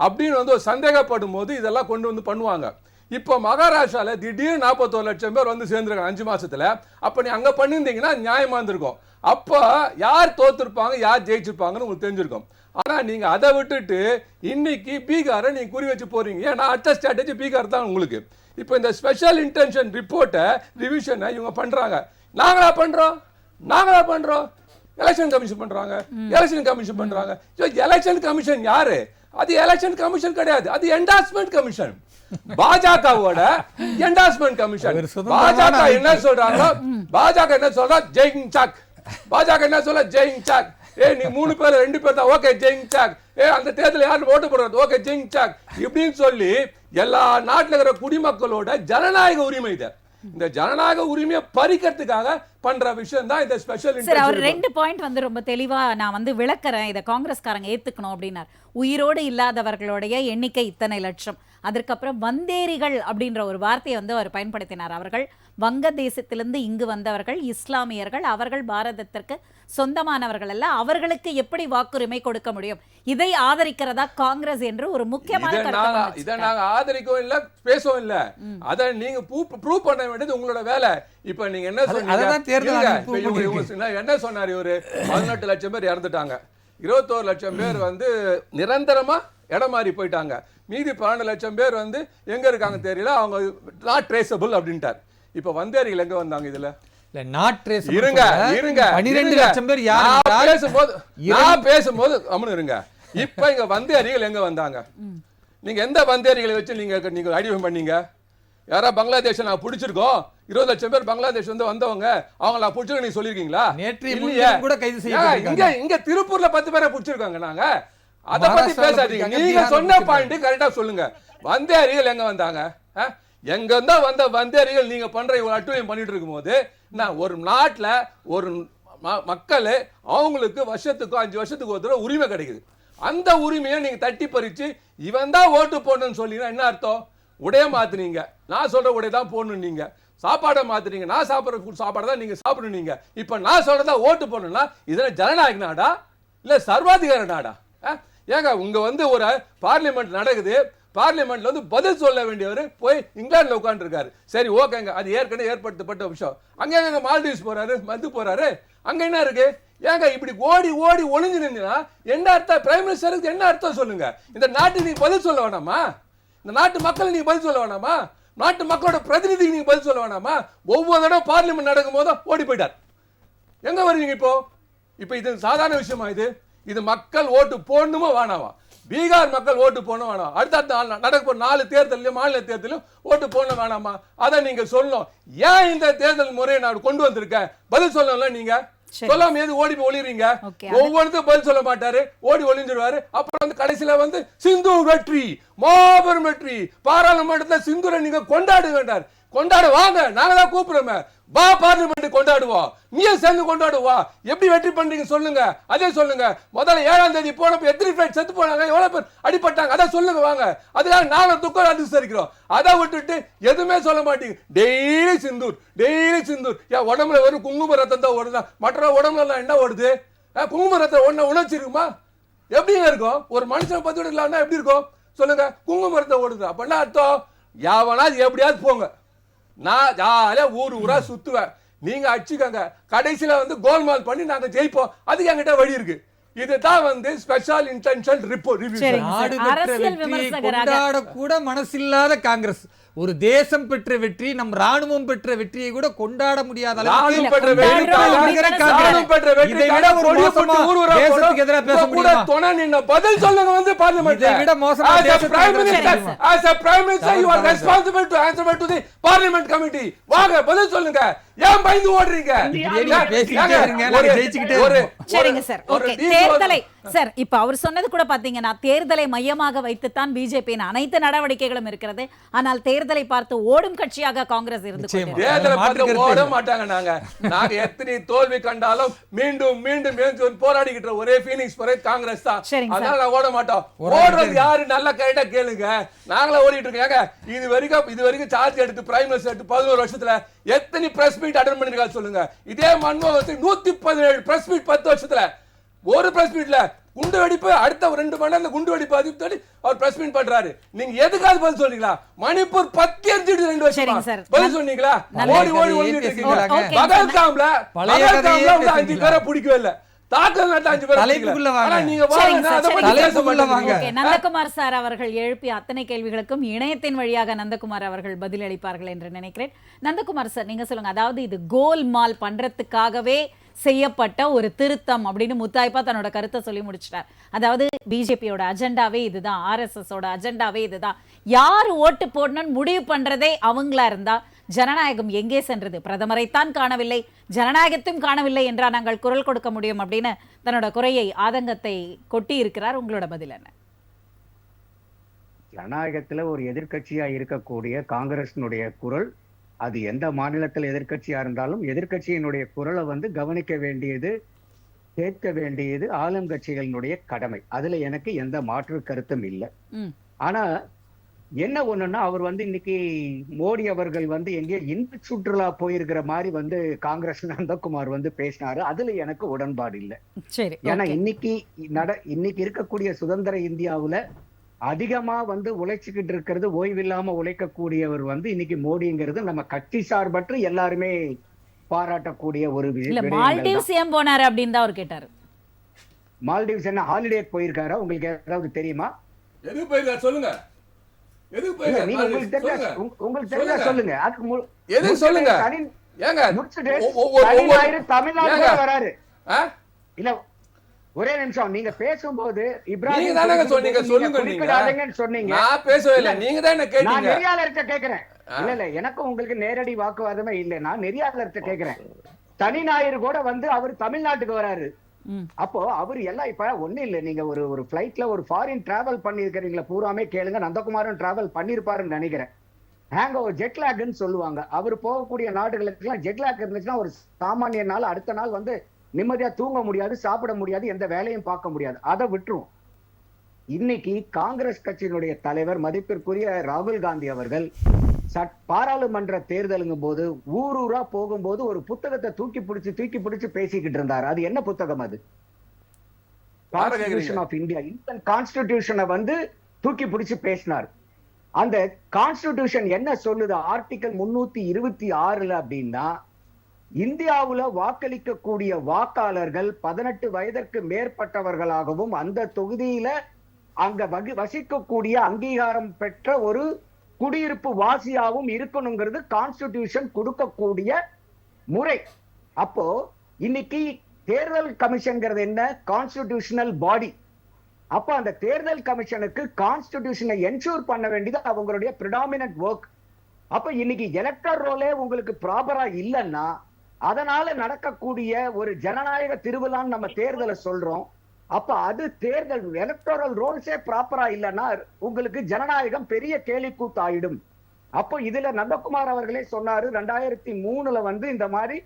அப்படின்னு வந்து ஒரு சந்தேகப்படும் போது இதெல்லாம் கொண்டு வந்து பண்ணுவாங்க. இப்போ மகாராஷ்டிரால திடீர்னு 41 லட்சம் பேர் வந்து சேர்ந்துருக்காங்க 5 மாசத்துல. அப்ப நீ அங்க பண்ணியிருந்தீங்கன்னா நியாயமா இருந்திருக்கும். அப்ப யார் தோத்துருப்பாங்க, யார் ஜெயிச்சிருப்பாங்கன்னு உங்களுக்கு தெரிஞ்சிருக்கும். ஆனா நீங்க அதை விட்டுட்டு இன்னைக்கு பீகாரை நீங்க குறி வச்சு போறீங்க. ஏன்னா அடுத்த ஸ்ட்ராட்டஜி பீகார் தான் உங்களுக்கு. இப்போ இந்த ஸ்பெஷல் இன்டென்ஷன் ரிப்போர்ட்டை ரிவிஷனை இவங்க பண்றாங்க. நாங்களா பண்றோம் எலெக்ஷன் கமிஷன் பண்றாங்க. எலெக்ஷன் கமிஷன் யாரு? அது எலெக்ஷன் கமிஷன் கிடையாது, அது என்டார்ஸ்மெண்ட் கமிஷன். பாஜகவோட என்டார்ஸ்மெண்ட் கமிஷன். பாஜக என்ன சொல்றாங்க? பாஜக என்ன சொல்றா? ஜெயிங் சாக். பாஜக என்ன சொல்ல? ஜெயிங் சாக். நீ 3 பேர் 2 பேர் தான், ஓகே ஜெயிங் சாக். அந்த தேர்தல் யாரு ஓட்டு போடுறது? ஓகே ஜெயிங் சாக். இப்படின்னு சொல்லி எல்லா நாட்டில் இருக்கிற குடிமக்களோட ஜனநாயக உரிமை இது. இந்த ஜனநாயக உரிமையை பறிக்கிறதுக்காக பண்ற விஷயம் தான் இந்த ஸ்பெஷல் இன்டென்ஷன். அவர் 2 பாயிண்ட் வந்து ரொம்ப தெளிவா நான் வந்து விளக்குறேன், இதை காங்கிரஸ்காரங்க ஏத்துக்கணும் அப்படின்னார். உயிரோடு இல்லாதவர்களுடைய எண்ணிக்கை இத்தனை லட்சம். அதற்கப்புறம் வந்தேரிகள் அப்படின்ற ஒரு வார்த்தையை வந்து அவர் பயன்படுத்தினார். அவர்கள் வங்க தேசத்திலிருந்து இங்கு வந்தவர்கள், இஸ்லாமியர்கள், அவர்கள் பாரதத்திற்கு சொந்தமானவர்கள் அல்ல, அவர்களுக்கு எப்படி வாக்குரிமை கொடுக்க முடியும்? இதை ஆதரிக்கிறதா காங்கிரஸ் என்று ஒரு முக்கியமான கருத்து. இதை நாங்க ஆதரிக்கவும் இல்ல, பேசவும் இல்ல. அதை நீங்க ப்ரூவ் பண்ண வேண்டியது உங்களோட வேலை. இப்ப நீங்க என்ன சொன்னீங்க? என்ன சொன்னாரு? ஒரு 18 லட்சம் பேர் இறந்துட்டாங்க, 21 லட்சம் பேர் வந்து நிரந்தரமா இடம் மாறி போயிட்டாங்க, மீதி 12 லட்சம் பேர் வந்து எங்க இருக்காங்க தெரியல, அவங்க நாட் ட்ரேசபிள் அப்படின்ட்டார். இப்ப வந்தேரிகள் எங்க வந்தாங்க? இதுல இருங்க 12 லட்சம் பேர் பேசும்போது அம்மனு இருங்க. இப்ப இங்க வந்தேரிகள் எங்க வந்தாங்க? நீங்க எந்த வந்தேரிகளை வச்சு நீங்க ஐடென்டிஃபை பண்ணீங்க? யாரா பங்களாதேஷ் நான் பிடிச்சிருக்கோம், 20 லட்சம் பேர் பங்களாதேஷ் வந்து வந்தவங்க, அவங்க நான் பிடிச்சிருக்க நீங்க சொல்லிருக்கீங்களா? கூட கைது செய்ய இங்க திருப்பூர்ல 10 பேரை பிடிச்சிருக்காங்க. நாங்க அத பத்தி பேசாதீங்க, நீங்க சொன்ன பாயிண்ட் கரெக்டா சொல்லுங்க. வந்தேரிகள் எங்க வந்தாங்க? எங்க இருந்தா வந்த வந்தேரிகள் நீங்க பண்ற அட்டுழியம் பண்ணிட்டு இருக்கும் போது, ஒரு நாட்டுல ஒரு மக்கள் அவங்களுக்கு வருஷத்துக்கு 5 வருஷத்துக்கு ஒரு தடவை உரிமை கிடைக்குது. அந்த உரிமையை நீங்க தட்டி பறிச்சு இவன் தான் ஓட்டு போடணும்னு சொல்லினா என்ன அர்த்தம்? உடைய மாத்துனீங்க, நான் சொல்ற உடைய தான் போடணும். நீங்க சாப்பாடை மாத்துறீங்க, நான் சாப்பிட்ற சாப்பாடை தான் நீங்க சாப்பிடுனீங்க. இப்ப நான் சொல்றதா ஓட்டு போடணும்னா இதெல்லாம் ஜனநாயக நாடா இல்ல சர்வாதிகார நாடா? ஏங்க உங்க வந்து ஒரு பார்லிமெண்ட் நடக்குது, பார்லிமெண்ட்ல வந்து பதில் சொல்ல வேண்டியவர் போய் இங்கிலாந்துல உட்கார்ந்து இருக்காரு. சரி ஓகேங்க, அது ஏற்கனவே ஏற்படுத்தப்பட்ட விஷயம். அங்க மால்டீவ்ஸ் போறாரு, மது போறாரு, அங்க என்ன இருக்கு? ஏங்க இப்படி ஓடி ஓடி ஒளிஞ்சு நின்னா என்ன அர்த்தம்? பிரைம் மினிஸ்டருக்கு என்ன அர்த்தம் சொல்லுங்க? இந்த நாட்டுக்கு நீங்க பதில் சொல்ல வேணாமா? இந்த நாட்டு மக்கள் நீங்க பதில் சொல்ல வேணாமா? நாட்டு மக்களோட பிரதிநிதிக்கு நீங்க பதில் சொல்ல வேணாமா? ஒவ்வொரு தடவை பார்லிமெண்ட் நடக்கும் போது ஓடி போயிட்டார். எங்க வருவீங்க இப்போ? இப்ப இது சாதாரண விஷயமா? இது மக்கள் ஓட்டு போடணுமா வேணாமா? பீகார் மக்கள் ஓட்டு போடணும் வேணாம்? அடுத்த நடக்க 4 தேர்தலையும் மாநில தேர்தலையும் ஓட்டு போடணும் வேணாமா? அதை நீங்க சொல்லணும். ஏன் இந்த தேர்தல் முறையை நான் கொண்டு வந்திருக்கேன் பதில் சொல்லல. நீங்க சொல்லாம ஏது ஓடி ஒளிறீங்க? ஒவ்வொருத்தரும் பதில் சொல்ல மாட்டாரு, ஓடி ஒளிஞ்சிருவாரு. அப்புறம் வந்து கடைசியில வந்து சிந்தூர் வெற்றி, மாபெரும் வெற்றி, பாராளுமன்றத்தில் சிந்தூரை நீங்க கொண்டாட வேண்டார். கொண்டாட வாங்க, நாங்க தான் கூப்பிடுறோமே, வா பார்லிமெண்ட் கொண்டாடுவோம், நீயே சேர்ந்து கொண்டாடுவா. எப்படி வெற்றி பண்றீங்க சொல்லுங்க, அதே சொல்லுங்க. முதல்ல 7ஆம் தேதி போனப்ப எத்தனை பேர் செத்து போனாங்க, எவ்வளவு பேர் அடிபட்டாங்க, அதை சொல்லுங்க வாங்க. அதுக்காக நாங்க துக்கம் அனுசரிக்கிறோம். அதை விட்டுட்டு எதுவுமே சொல்ல மாட்டீங்க. Daily Sindoor, daily Sindoor. ஏன் உடம்புல வெறும் குங்கும ரத்தம் தான் ஓடுதா? மற்ற உடம்புல என்ன ஓடுது? குங்கும ரத்தம் ஒண்ணு உணர்ச்சி இருக்குமா? எப்படிங்க இருக்கும்? ஒரு மனுஷனை பத்தி விடலாம்னா எப்படி இருக்கும் சொல்லுங்க? குங்குமரத்தை ஓடுது அப்படின்னா அர்த்தம் யாவனாவது எப்படியாவது போங்க, நான் ஜாலியா ஊரா சுத்துவேன், நீங்க அடிச்சுக்கங்க, கடைசியில வந்து கோல்மால் பண்ணி நாங்க ஜெயிப்போம், அதுக்கு என்கிட்ட வழி இருக்கு. இதுதான் வந்து ஸ்பெஷல் இன்டென்ஷன் ரிப்போர்ட். நாடு பெற்ற வெற்றியை கொண்டாட கூட மனசில்லாத காங்கிரஸ், ஒரு தேசம் பெற்ற வெற்றி, நம் ராணுவம் பெற்ற வெற்றியை கூட கொண்டாட முடியாத அளவுக்கு பதில் சொல்லுங்க வந்து பார்லிமெண்ட். இதை விட மோசமா பார்லிமெண்ட் கமிட்டி வாங்க பதில் சொல்லுங்க. ஏன் பயந்து ஓடுறீங்க? சரிங்க சார், ஓகே. தேர்தலை சார் இப்ப அவர் சொன்னது கூட பாத்தீங்கன்னா தேர்தலை மையமாக வைத்துத்தான் பிஜேபியின் அனைத்து நடவடிக்கைகளும் இருக்கிறது. ஆனால் தேர்தலை பார்த்து ஓடும் கட்சியாக காங்கிரஸ் இருந்து தேர்தலை பார்த்து ஓட மாட்டாங்க. நாங்க எத்தனை தோல்வி கண்டாலும் மீண்டும் மீண்டும் போராடிக்கிட்ட ஒரே ஃபீனிக்ஸ் காங்கிரஸ் தான். அதனால நான் ஓட மாட்டோம். ஓடுறது யாரு நல்ல கைடா கேளுங்க. நாங்களே ஓடிட்டு இருக்கோம். இது வரைக்கும் சார்ஜ் எடுத்து பிரைம் மினிஸ்டர் எடுத்து 11 வருஷத்துல எத்தனை பிரஸ் மீட் அட்டெண்ட் பண்ணிருக்காங்க சொல்லுங்க? இதே மன்மோகன் சிங் 117 பிரஸ் மீட் 10 வருஷத்துல. ஒரு பிரஸ் மீட்ல குண்டு வெடிப்பு, அடுத்த 2 மணி நேரம் குண்டு வெடிப்பு அதிர்த்து அவர் பிரஸ் மீட் பண்றாரு. நீங்க எதுக்காவது பதில் சொல்றீங்களா? மணிப்பூர் 10 எரிஞ்சிட்டு 2 வருஷம் பதில் சொன்னீங்களா? ஓடி ஓடி ஓடிட்டு இருக்கீங்க. பகல்காம்ல 5 பேரை பிடிக்கவே இல்ல. நந்தகுமார் சார் அவர்கள் எழுப்பிய அத்தனை கேள்விகளுக்கும் இணையத்தின் வழியாக நந்தகுமார் அவர்கள் பதில் அளிப்பார்கள் என்று நினைக்கிறேன். நந்தகுமார் சார், நீங்க சொல்லுங்க. அதாவது இது கோல்மால் பண்றதுக்காகவே செய்யப்பட்ட ஒரு திருத்தம் அப்படின்னு முத்தாய்ப்பா தன்னோட கருத்தை சொல்லி முடிச்சிட்டார். அதாவது பிஜேபியோட அஜெண்டாவே இதுதான், ஆர்எஸ்எஸ் ஓட அஜெண்டாவே இதுதான். யார் ஓட்டு போடணும்னு முடிவு பண்றதே அவங்களா இருந்தா ஜனநாயகம் எங்கே சென்றது? பிரதமரைத்தான் காணவில்லை, ஜனநாயகத்தையும் காணவில்லை என்றா நாங்கள் குரல் கொடுக்க முடியும் அப்படின்னு தன்னோட குறையை, ஆதங்கத்தை கொட்டி இருக்கிறார். உங்களோட பதில் என்ன? ஜனநாயகத்துல ஒரு எதிர்கட்சியா இருக்கக்கூடிய காங்கிரசினுடைய குரல், அது எந்த மாநிலத்தில் எதிர்கட்சியா இருந்தாலும் எதிர்கட்சியினுடைய குரலை வந்து கவனிக்க வேண்டியது, கேட்க வேண்டியது ஆளும் கட்சிகளினுடைய கடமை. அதுல எனக்கு எந்த மாற்று கருத்தும் இல்லை. ஆனா என்ன ஒண்ணுன்னா, அவர் வந்து இன்னைக்கு மோடி அவர்கள் வந்து எங்கேயோ இன்ப சுற்றுலா போயிருக்கிற மாதிரி வந்து காங்கிரஸ் நந்தகுமார் வந்து பேசினாரு. அதுல எனக்கு உடன்பாடு இல்லை. ஏன்னா இன்னைக்கு இருக்கக்கூடிய சுதந்திர இந்தியாவுல அதிகமா வந்து உழைச்சுக்கிட்டு இருக்கிறது, ஓய்வில்லாம உழைக்கக்கூடியவர் வந்து இன்னைக்கு மோடிங்கிறது நம்ம கட்சி சார்பற்று எல்லாருமே பாராட்டக்கூடிய ஒரு விஷயம். மால்டீவ்ஸ் ஏன் போனாரு அப்படின்னு தான் அவர் கேட்டாரு. மால்டீவ்ஸ் என்ன ஹாலிடே போயிருக்காரா? உங்களுக்கு ஏதாவது தெரியுமா? எதுக்கு போயிருக்காரு சொல்லுங்க. உங்களுக்கு தெரிஞ்சா சொல்லுங்க. எது சொல்லுங்க. தமிழ்நாட்டுல வராரு இல்ல. ஒரே நிமிஷம், நீங்க பேசும்போது இப்ராஹிம் சொன்னீங்க. நான் பேசவே இல்லை, நீங்க தான் என்ன கேட்டீங்க. நான் நெறியாளர்கிட்ட கேக்குறேன். இல்ல எனக்கு உங்களுக்கு நேரடி வாக்குவாதமே இல்லை. நான் நெறியாளர்கிட்ட கேக்குறேன். தனி ஞாயிறு கூட வந்து அவர் தமிழ்நாட்டுக்கு வராரு. அப்போ அவர் எல்லாம் இப்ப ஒண்ணு இல்ல, நீங்க ஒரு பிளைட்ல ஒரு ஃபாரின் டிராவல் பண்ணிருக்கீங்களா பூராமே கேளுங்க. நந்தகுமாரும் டிராவல் பண்ணிருப்பாருன்னு நினைக்கிறேன். ஹேங் ஓவர் ஜெட்லாக்னு சொல்லுவாங்க. அவர் போகக்கூடிய நாடுகளுக்கு எல்லாம் ஜெட்லாக் இருந்துச்சுன்னா ஒரு சாமானிய நாள் அடுத்த நாள் வந்து நிம்மதியா தூங்க முடியாது, சாப்பிட முடியாது, எந்த வேலையும் பார்க்க முடியாது. அதை விட்டுரும். இன்னைக்கு காங்கிரஸ் கட்சியினுடைய தலைவர் மதிப்பிற்குரிய ராகுல் காந்தி அவர்கள் பாராளுமன்ற தேர்தலுங்கும் போது ஊரூரா போகும்போது ஒரு புத்தகத்தை தூக்கி பிடிச்சு பேசிக்கிட்டு இருந்தாரு. அது என்ன புத்தகம்? அது கான்ஸ்டிடியூஷன் ஆஃப் இந்தியா. இந்தியன் கான்ஸ்டிடியூஷனை வந்து தூக்கி பிடிச்சு பேசினார். அந்த கான்ஸ்டிடியூஷன் என்ன சொல்லுது? ஆர்டிகல் 326 அப்படின்னா, இந்தியாவுல வாக்களிக்கக்கூடிய வாக்காளர்கள் 18 வயதிற்கு மேற்பட்டவர்களாகவும் அந்த தொகுதியில அங்க வசிக்கக்கூடிய அங்கீகாரம் பெற்ற ஒரு குடியிருப்பு வாசியாவும் இருக்கணுங்கிறது கான்ஸ்டிடியூஷன் கொடுக்கக்கூடிய முறை. அப்போ இன்னைக்கு தேர்தல் கமிஷன்ங்கிறது என்ன? கான்ஸ்டிடியூஷனல் பாடி. அப்ப அந்த தேர்தல் கமிஷனுக்கு கான்ஸ்டிடியூஷனை என்ஷூர் பண்ண வேண்டியது அவங்களுடைய பிரிடாமினன்ட் ஒர்க். அப்ப இன்னைக்கு எலக்டர் ரோலே உங்களுக்கு ப்ராப்பரா இல்லைன்னா, அதனால நடக்கக்கூடிய ஒரு ஜனநாயக திருவிழான்னு நம்ம தேர்தலை சொல்றோம். அப்ப அது தேர்தல் எலக்டோரல் ரோல்ஸே ப்ராப்பரா இல்லைன்னா உங்களுக்கு ஜனநாயகம் பெரிய கேலிக்கூத்தாயிடும். அப்போ இதுல நந்தகுமார் அவர்களே சொன்னாரு 2003 வந்து இந்த மாதிரி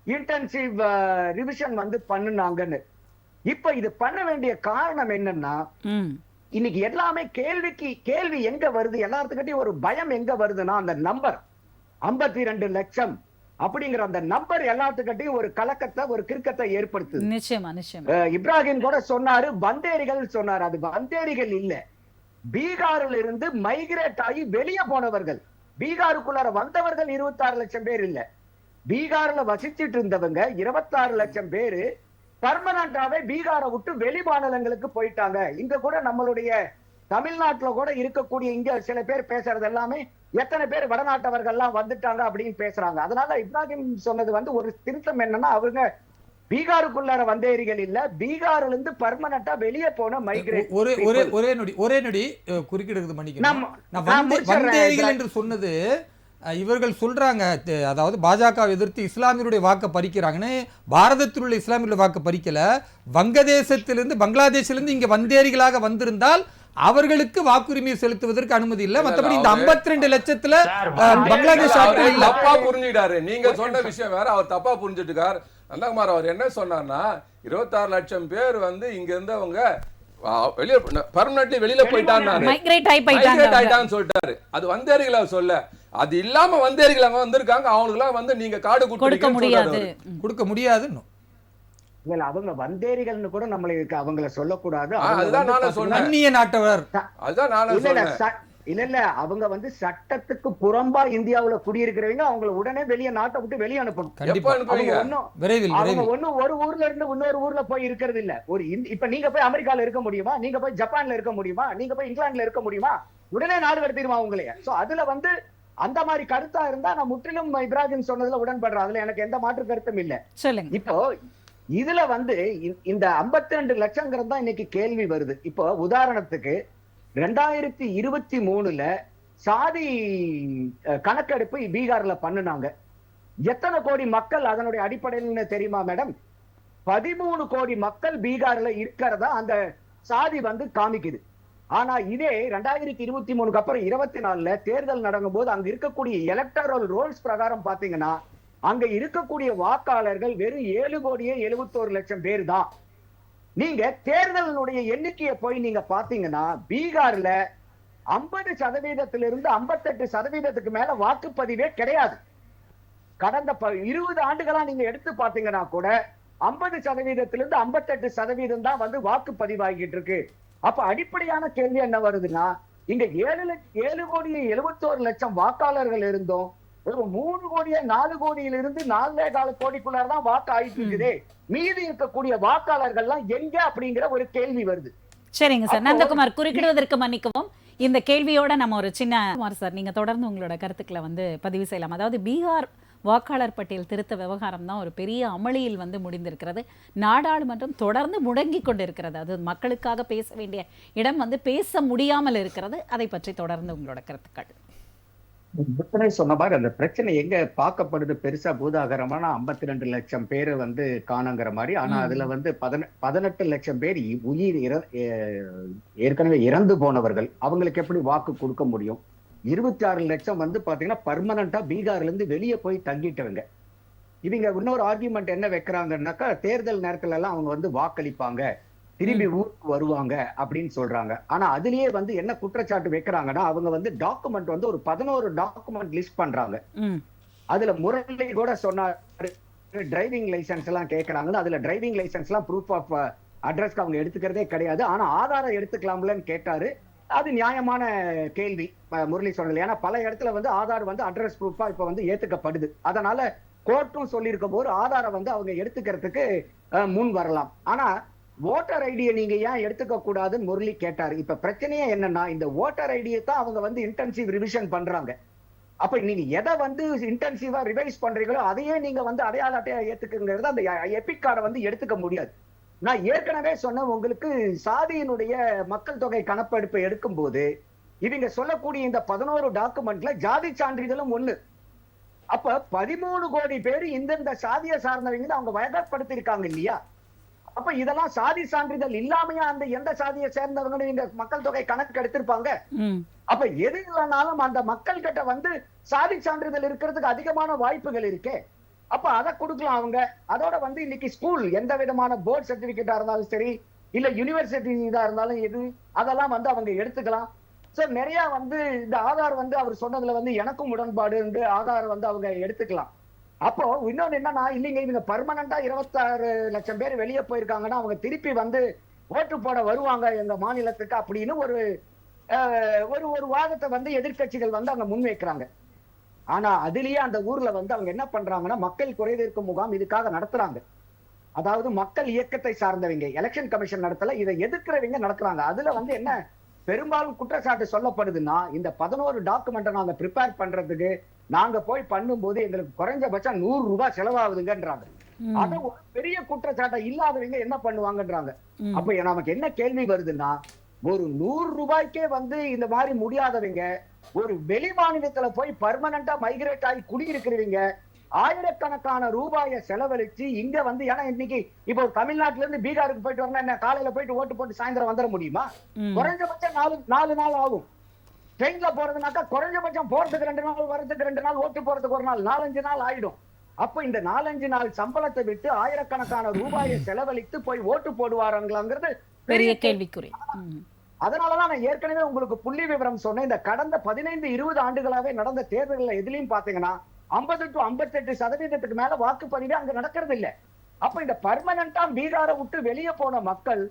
இன்டென்சிவ் ரிவிஷன் வந்து பண்ணுனாங்கன்னு. இப்ப இது பண்ண வேண்டிய காரணம் என்னன்னா, இன்னைக்கு எல்லாமே கேள்வி எங்க வருது? எல்லாத்துக்கிட்டையும் ஒரு பயம் எங்க வருதுன்னா, அந்த நம்பர் 52 லட்சம் அப்படிங்கிற அந்த நம்பர் எல்லாத்துக்கிட்டையும் ஒரு கலக்கத்தை ஒரு கிறுக்கத்தை ஏற்படுத்துது. நிச்சயமா நிச்சயமா. இப்ராஹிம் கூட சொன்னாரு வந்தேரிகள் சொன்னாரு. அது வந்தேரிகள் இல்ல, பீகாரில் இருந்து மைக்ரேட் ஆகி வெளியே போனவர்கள். பீகாருக்குள்ளார வந்தவர்கள் 26 லட்சம் பேர் இல்ல, பீகார்ல வசிச்சுட்டு இருந்தவங்க 26 லட்சம் பேரு பர்மனண்டாவே பீகாரை விட்டு வெளி மாநிலங்களுக்கு போயிட்டாங்க. இங்க கூட நம்மளுடைய தமிழ்நாட்டுல கூட இருக்கக்கூடிய இங்க சில பேர் பேசுறது எல்லாமே எத்தனை பேர் வடநாட்டவர்கள் எல்லாம் வந்துட்டாங்க அப்படின்னு பேசுறாங்க. அதனால இப்ராஹிம் சொன்னது வந்து ஒரு திருத்தம் என்னன்னா, அவங்க பீகாருக்குள்ளார வந்தேரிகள் இல்ல, பீகார்ல இருந்து பர்மனண்டா வெளியே போன மைக்ரேட். ஒரே நொடி குறுக்கிடுறது மன்னிக்கணும். நான் வந்தேரிகள் என்று சொன்னது இவர்கள் சொல்றாங்க, அதாவது பாஜக எதிர்த்து இஸ்லாமியருடைய வாக்கை பறிக்கிறாங்கன்னு. பாரதத்தில் உள்ள இஸ்லாமியருடைய வாக்கை பறிக்கல, வங்கதேசத்திலிருந்து பங்களாதேஷிலிருந்து இங்க வந்தேரிகளாக வந்திருந்தால் அவர்களுக்கு வாக்குரிமை செலுத்துவதற்கு அனுமதி இல்ல. மற்றபடி இந்த 52 லட்சத்துல பங்களாதேஷ் தப்பா புரிஞ்சுட்டாரு. நீங்க சொன்ன விஷயம் வேற, அவர் தப்பா புரிஞ்சுட்டுக்கார். நந்தகுமார் அவர் என்ன சொன்னார்னா 26 லட்சம் பேர் வந்து இங்க இருந்தவங்க வெளியே பெர்மனன்ட்லி வெளியில போயிட்டாங்க, மைக்ரேட் ஆயிட்டாங்கன்னு சொல்லிட்டாரு. அது வந்தேரிகள சொல்ல, அது இல்லாம வந்தேரிகள் அங்க வந்திருக்காங்க, அவங்களுக்கு எல்லாம் வந்து நீங்க காடு கொடுக்க முடியாது, கொடுக்க முடியாதுன்னு. இல்ல அவங்க வந்தேரிகள்னு கூட நம்மளுக்கு அவங்கள சொல்லக்கூடாது. அதுதான் நானும் சொன்னேன், அந்நிய நாட்டவர். அதுதான் நானும் சொன்னேன். இல்ல அவங்க வந்து சட்டத்துக்கு புறம்பா இந்தியாவுல குடியிருக்கிறவங்க அவங்கள உடனே வெளியே நாட்டை விட்டு வெளியே அனுப்பணும். அவங்க ஒண்ணும் ஒரு ஊர்ல இருந்து இன்னொரு ஊர்ல போய் இருக்கிறது இல்ல. ஒரு இப்ப நீங்க போய் அமெரிக்கால இருக்க முடியுமா, நீங்க போய் ஜப்பான்ல இருக்க முடியுமா, நீங்க போய் இங்கிலாந்துல இருக்க முடியுமா, உடனே நாடு கடத்திடுமா உங்களைய. சோ அதுல வந்து அந்த மாதிரி கருத்தா இருந்தா நான் முற்றிலும் இப்ராஹிம் சொன்னதுல உடன்படுறேன். அதுல எனக்கு எந்த மாற்று கருத்தும் இல்ல. இப்போ இதுல வந்து இந்த 52 லட்சங்கிறது தான் இன்னைக்கு கேள்வி வருது. இப்போ உதாரணத்துக்கு 2023 சாதி கணக்கெடுப்பு பீகார்ல பண்ணுனாங்க. எத்தனை கோடி மக்கள் அதனுடைய அடிப்படையில் தெரியுமா மேடம்? 13 கோடி மக்கள் பீகார்ல இருக்கிறதா அந்த சாதி வந்து காமிக்குது. ஆனா இதே 2023 அப்புறம் 24 தேர்தல் நடக்கும் போது அங்க இருக்கக்கூடிய எலக்டரல் ரோல்ஸ் பிரகாரம் பாத்தீங்கன்னா அங்க இருக்கக்கூடிய வாக்காளர்கள் வெறும் 7,71,00,000 பேர் தான். நீங்க தேர்தலினுடைய எண்ணிக்கையை போய் நீங்க பாத்தீங்கன்னா பீகார்ல 50% 58% மேல வாக்குப்பதிவே கிடையாது. கடந்த 20 ஆண்டுகளா நீங்க எடுத்து பாத்தீங்கன்னா கூட 50% 58% தான் வந்து வாக்குப்பதிவாகிட்டு இருக்கு. அப்ப அடிப்படையான கேள்வி என்ன வருதுன்னா, இங்க 7,71,00,000 வாக்காளர்கள் இருந்தோம், ஒரு 3 கோடியே 4 கோடியிலிருந்து 4,4 கோடிக்குள்ளாரதான் வாக்கு ஆயிட்டு இருக்குது. மீதி இருக்கக்கூடிய வாக்காளர்கள் எல்லாம் எங்க அப்படிங்கிற ஒரு கேள்வி வருது. சரிங்க சார், நந்தகுமார் குறுக்கிடுவதற்கு மன்னிக்கவும். இந்த கேள்வியோட நம்ம ஒரு சின்ன சார் நீங்க தொடர்ந்து உங்களோட கருத்துக்களை வந்து பதிவு செய்யலாம். அதாவது பீகார் வாக்காளர் பட்டியல் திருத்த விவகாரம் தான் ஒரு பெரிய அமளியில் வந்து முடிந்திருக்கிறது. நாடாளுமன்றம் தொடர்ந்து முடங்கி கொண்டிருக்கிறது. அது மக்களுக்காக பேச வேண்டிய இடம் வந்து பேச முடியாமல் இருக்கிறது. அதை பற்றி தொடர்ந்து உங்களோட கருத்துக்கள். சொன்ன மாதிரி அந்த பிரச்சனை எங்க பார்க்கப்படுது பெருசா பூதாகரமான 52 லட்சம் பேர் வந்து காணுங்கிற மாதிரி. ஆனா அதுல வந்து 18 லட்சம் பேர் உயிர் ஏற்கனவே இறந்து போனவர்கள். அவங்களுக்கு எப்படி வாக்கு கொடுக்க முடியும்? 26 லட்சம் வந்து பாத்தீங்கன்னா பர்மனண்டா பீகார்ல இருந்து வெளியே போய் தங்கிட்டவங்க. இவங்க இன்னொரு ஆர்குமெண்ட் என்ன வைக்கிறாங்கன்னாக்கா, தேர்தல் நேரத்துல எல்லாம் அவங்க வந்து வாக்களிப்பாங்க, திரும்பி ஊருக்கு வருவாங்க அப்படின்னு சொல்றாங்க. ஆனா அதுலயே வந்து என்ன குற்றச்சாட்டு வைக்கிறாங்கன்னா, அவங்க வந்து டாக்குமெண்ட் வந்து ஒரு 11 டாக்குமெண்ட் லிஸ்ட் பண்றாங்க. அதுல முரளி கூட சொன்னாரு டிரைவிங் லைசன்ஸ் எல்லாம் கேட்கறாங்க. அதுல டிரைவிங் லைசன்ஸ் எல்லாம் ப்ரூஃப் ஆஃப் அட்ரஸ்க்கு அவங்க எடுத்துக்கிறதே கிடையாது. ஆனா ஆதாரம் எடுத்துக்கலாம்லன்னு கேட்டாரு. அது நியாயமான கேள்வி முரளி சொன்னது. ஏன்னா பல இடத்துல வந்து ஆதார் வந்து அட்ரஸ் ப்ரூஃபா இப்ப வந்து ஏத்துக்கப்படுது. அதனால கோர்ட்டும் சொல்லியிருக்கும் போது ஆதாரம் வந்து அவங்க எடுத்துக்கிறதுக்கு முன் வரலாம். ஆனா ஓட்டர் ஐடியை நீங்க ஏன் எடுத்துக்க கூடாதுன்னு முரளி கேட்டாரு. இப்ப பிரச்சனையே என்னன்னா, இந்த ஓட்டர் ஐடியை தான் அவங்க வந்து இன்டென்சிவ் ரிவிஷன் பண்றாங்க. அப்ப நீங்க எதை வந்து இன்டென்சிவா ரிவைஸ் பண்றீங்களோ அதையே நீங்க வந்து அடையாள அட்டையா ஏத்துக்குங்கிறது அந்த எபிக் கார்டை வந்து எடுத்துக்க முடியாது. நான் ஏற்கனவே சொன்ன உங்களுக்கு சாதியினுடைய மக்கள் தொகை கணக்கெடுப்பை எடுக்கும் போது இவங்க சொல்லக்கூடிய இந்த 11 டாக்குமெண்ட்ல ஜாதி சான்றிதழும் ஒண்ணு. அப்ப 13 கோடி பேர் இந்தந்த சாதியை சார்ந்தவங்க அவங்க வயப்படுத்திருக்காங்க இல்லையா? அப்ப இதெல்லாம் சாதி சான்றிதழ் இல்லாமையா அந்த எந்த சாதியை சேர்ந்தவங்க இந்த மக்கள் தொகை கணக்கு எடுத்திருப்பாங்க? அப்ப எது இல்லைனாலும் அந்த மக்கள் கிட்ட வந்து சாதி சான்றிதழ் இருக்கிறதுக்கு அதிகமான வாய்ப்புகள் இருக்கே. அப்ப அதை கொடுக்கலாம் அவங்க. அதோட வந்து இன்னைக்கு ஸ்கூல் எந்த விதமான போர்ட் சர்டிபிகேட்டா இருந்தாலும் சரி, இல்ல யூனிவர்சிட்டி இதா இருந்தாலும் எது, அதெல்லாம் வந்து அவங்க எடுத்துக்கலாம். சோ நிறைய வந்து இந்த ஆதார் வந்து அவர் சொன்னதுல வந்து எனக்கும் உடன்பாடு ஆதார் வந்து அவங்க எடுத்துக்கலாம். அப்போ இன்னொன்னு என்னன்னா, இல்லைங்க இவங்க பர்மனண்டா 26 லட்சம் பேர் வெளியே போயிருக்காங்கன்னா அவங்க திருப்பி வந்து ஓட்டு போட வருவாங்க எங்க மாநிலத்துக்கு அப்படின்னு ஒரு ஒரு வாதத்தை வந்து எதிர்க்கட்சிகள் வந்து அங்க முன்வைக்கிறாங்க. ஆனா அதுலயே அந்த ஊர்ல வந்து அவங்க என்ன பண்றாங்கன்னா, மக்கள் குறைதீர்க்கும் முகாம் இதுக்காக நடத்துறாங்க. அதாவது மக்கள் இயக்கத்தை சார்ந்தவங்க, எலெக்ஷன் கமிஷன் நடத்தல, இதை எதிர்க்கிறவங்க நடத்துறாங்க. அதுல வந்து என்ன பெரும்பாலும் குற்றச்சாட்டு சொல்லப்படுதுன்னா, இந்த 11 டாக்குமெண்ட்டை நாங்க ப்ரிப்பேர் பண்றதுக்கு நாங்க போய் பண்ணும்போது எங்களுக்கு குறைஞ்சபட்சம் 100 ரூபாய் செலவாகுதுங்கன்றாங்க. அத ஒரு பெரிய குற்றச்சாட்டை இல்லாதவங்க என்ன பண்ணுவாங்கன்றாங்க. அப்ப நமக்கு என்ன கேள்வி வருதுன்னா, ஒரு 100 ரூபாய்க்கே வந்து இந்த மாதிரி முடியாதவங்க ஒரு வெளி மாநிலத்துல போய் பர்மனண்டா மைக்ரேட் ஆகி குடியிருக்கிறவங்க ஆயிரக்கணக்கான ரூபாயை செலவழிச்சு இங்க வந்து, ஏன்னா இன்னைக்கு இப்போ தமிழ்நாட்டுல இருந்து பீகாருக்கு போயிட்டு வரணும், என்ன காலையில போயிட்டு ஓட்டு போட்டு சாயந்தரம் வந்துட முடியுமா? குறைஞ்சபட்சம் 4 நாள் ஆகும். ட்ரெயின்ல போறதுனாக்கா குறைஞ்சபட்சம் போறதுக்கு 2 நாள், வரதுக்கு 2 நாள், ஓட்டு போறதுக்கு 1 நாள், 4-5 நாள் ஆயிடும். அப்ப இந்த 4-5 நாள் சம்பளத்தை விட்டு ஆயிரக்கணக்கான ரூபாயை செலவழித்து போய் ஓட்டு போடுவாருங்கிறது பெரிய கேள்விக்குறி. அதனாலதான் நான் ஏற்கனவே உங்களுக்கு புள்ளி விவரம் சொன்னேன். இந்த கடந்த 15-20 ஆண்டுகளாவே நடந்த தேர்தல்கள் எதுலயும் பாத்தீங்கன்னா 50 to 58% மேல வாக்குப்பதிவே அங்க நடக்கிறது இல்ல. அப்ப இந்த பர்மனண்டா பீகாரை விட்டு வெளியே போன மக்கள்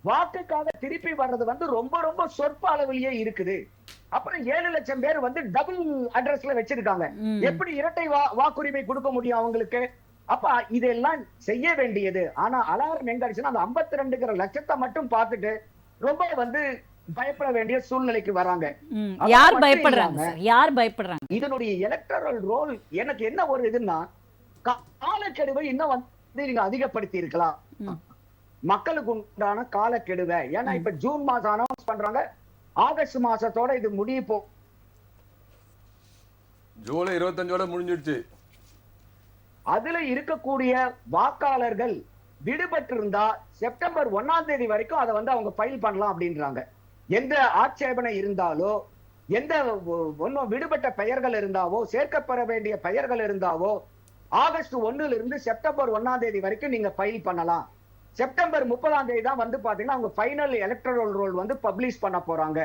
வாக்குக்காக திருப்பி வர்றது வந்து ரொம்ப ரொம்ப சொற்ப அளவிலேயே இருக்குது. அப்புறம் 7 லட்சம் பேர் வந்து டபுள் அட்ரஸ்ல வச்சிருக்காங்க. எப்படி இரட்டை வாக்குரிமை கொடுக்க முடியும் அவங்களுக்கு? அப்ப இதெல்லாம் செய்ய வேண்டியது. ஆனா அலாரம் எங்க அடிச்சுன்னா அந்த 52 லட்சத்தை மட்டும் பார்த்துட்டு ரொம்ப வந்து பயப்பட வேண்டிய சூழ்நிலைக்கு வராங்க. யார் பயப்படுறாங்க? யார் பயப்படுறாங்க? இதனுடைய எலக்டரல் ரோல் எனக்கு என்ன ஒரு இதுன்னா, காலக்கெடுவை இன்னும் வந்து நீங்க அதிகப்படுத்தி இருக்கலாம். மக்களுக்கு உண்டான காலக்கெடுவை. ஏன்னா இப்ப ஜூன் மாசம் அனௌன்ஸ் பண்றாங்க, ஆகஸ்ட் மாசத்தோட இது முடிய ஜூலை 25ஓட முடிஞ்சிடுச்சு. அதுல இருக்கக்கூடிய வாக்காளர்கள் விடுபட்டிருந்தா செப்டம்பர் 1ஆம் தேதி வரைக்கும் அதை வந்து அவங்க ஃபைல் பண்ணலாம் அப்படின்றாங்க. எந்த ஆட்சேபனை இருந்தாலோ, எந்த ஒன்னும் விடுபட்ட பெயர்கள் இருந்தாவோ, சேர்க்கப்பட வேண்டிய பெயர்கள் இருந்தாவோ ஆகஸ்ட் 1ல இருந்து செப்டம்பர் 1ஆம் தேதி வரைக்கும் நீங்க ஃபைல் பண்ணலாம். செப்டம்பர் 30ஆம் தேதி தான் வந்து பாத்தீங்கன்னா அவங்க ஃபைனல் எலக்டரல் ரோல் வந்து பப்ளிஷ் பண்ண போறாங்க.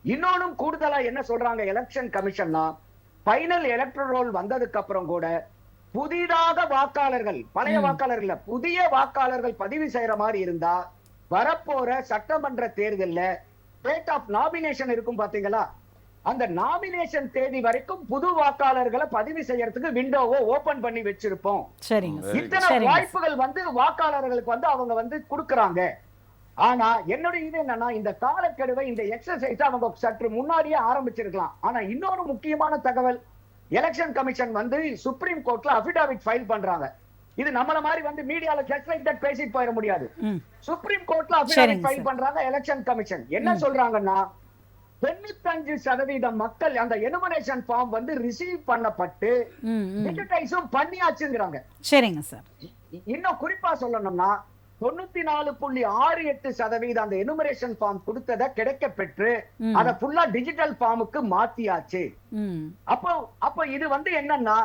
இன்னொன்னும் கூடுதலா என்ன சொல்றாங்க எலெக்ஷன் கமிஷன்னா, ஃபைனல் எலக்டரல் ரோல் வந்ததுக்கு அப்புறம் கூட புதிதாக வாக்காளர்கள், பழைய வாக்காளர்கள் புதிய வாக்காளர்கள் பதிவு செய்யற மாதிரி இருந்தா வரப்போற சட்டமன்ற தேர்தல்ல டேட் ஆஃப் நாமினேஷன் இருக்கும் பாத்தீங்களா, அந்த நாமினேஷன் தேதி வரைக்கும் புது வாக்காளர்களை பதிவு செய்யறதுக்கு விண்டோவை ஓபன் பண்ணி வச்சிருப்போம். இத்தனை வாய்ப்புகள் வந்து வாக்காளர்களுக்கு வந்து அவங்க வந்து கொடுக்கறாங்க. ஆனா என்னுடைய இது என்னன்னா, இந்த காலக்கெடுவை, இந்த எக்ஸசைஸ் அவங்க சற்று முன்னாடியே ஆரம்பிச்சிருக்கலாம். ஆனா இன்னொரு முக்கியமான தகவல், எலெக்ஷன் கமிஷன் வந்து சுப்ரீம் கோர்ட்ல அபிடாவிட் ஃபைல் பண்றாங்க. இது நம்மள மாதிரி வந்து மீடியால ஜஸ்ட் லைக் தட் பேசிட்டு போயிட முடியாது. சுப்ரீம் கோர்ட்ல அபிடாவிட் ஃபைல் பண்றாங்க எலெக்ஷன் கமிஷன். என்ன சொல்றாங்கன்னா, 95% மக்கள் அந்த எனுமரேஷன் ஃபார்ம் வந்து ரிசீவ் பண்ணப்பட்டு டிஜிட்டைஸும் பண்ணியாச்சுங்கறாங்க. சரிங்க சார். இன்னும் குறிப்பா சொல்லணும்னா 94.68% அந்த எனுமரேஷன் ஃபார்ம் கொடுத்ததை கிடைக்க பெற்று அதை ஃபுல்லா டிஜிட்டல் ஃபார்முக்கு மாத்தியாச்சு. அப்போ இது வந்து என்னன்னா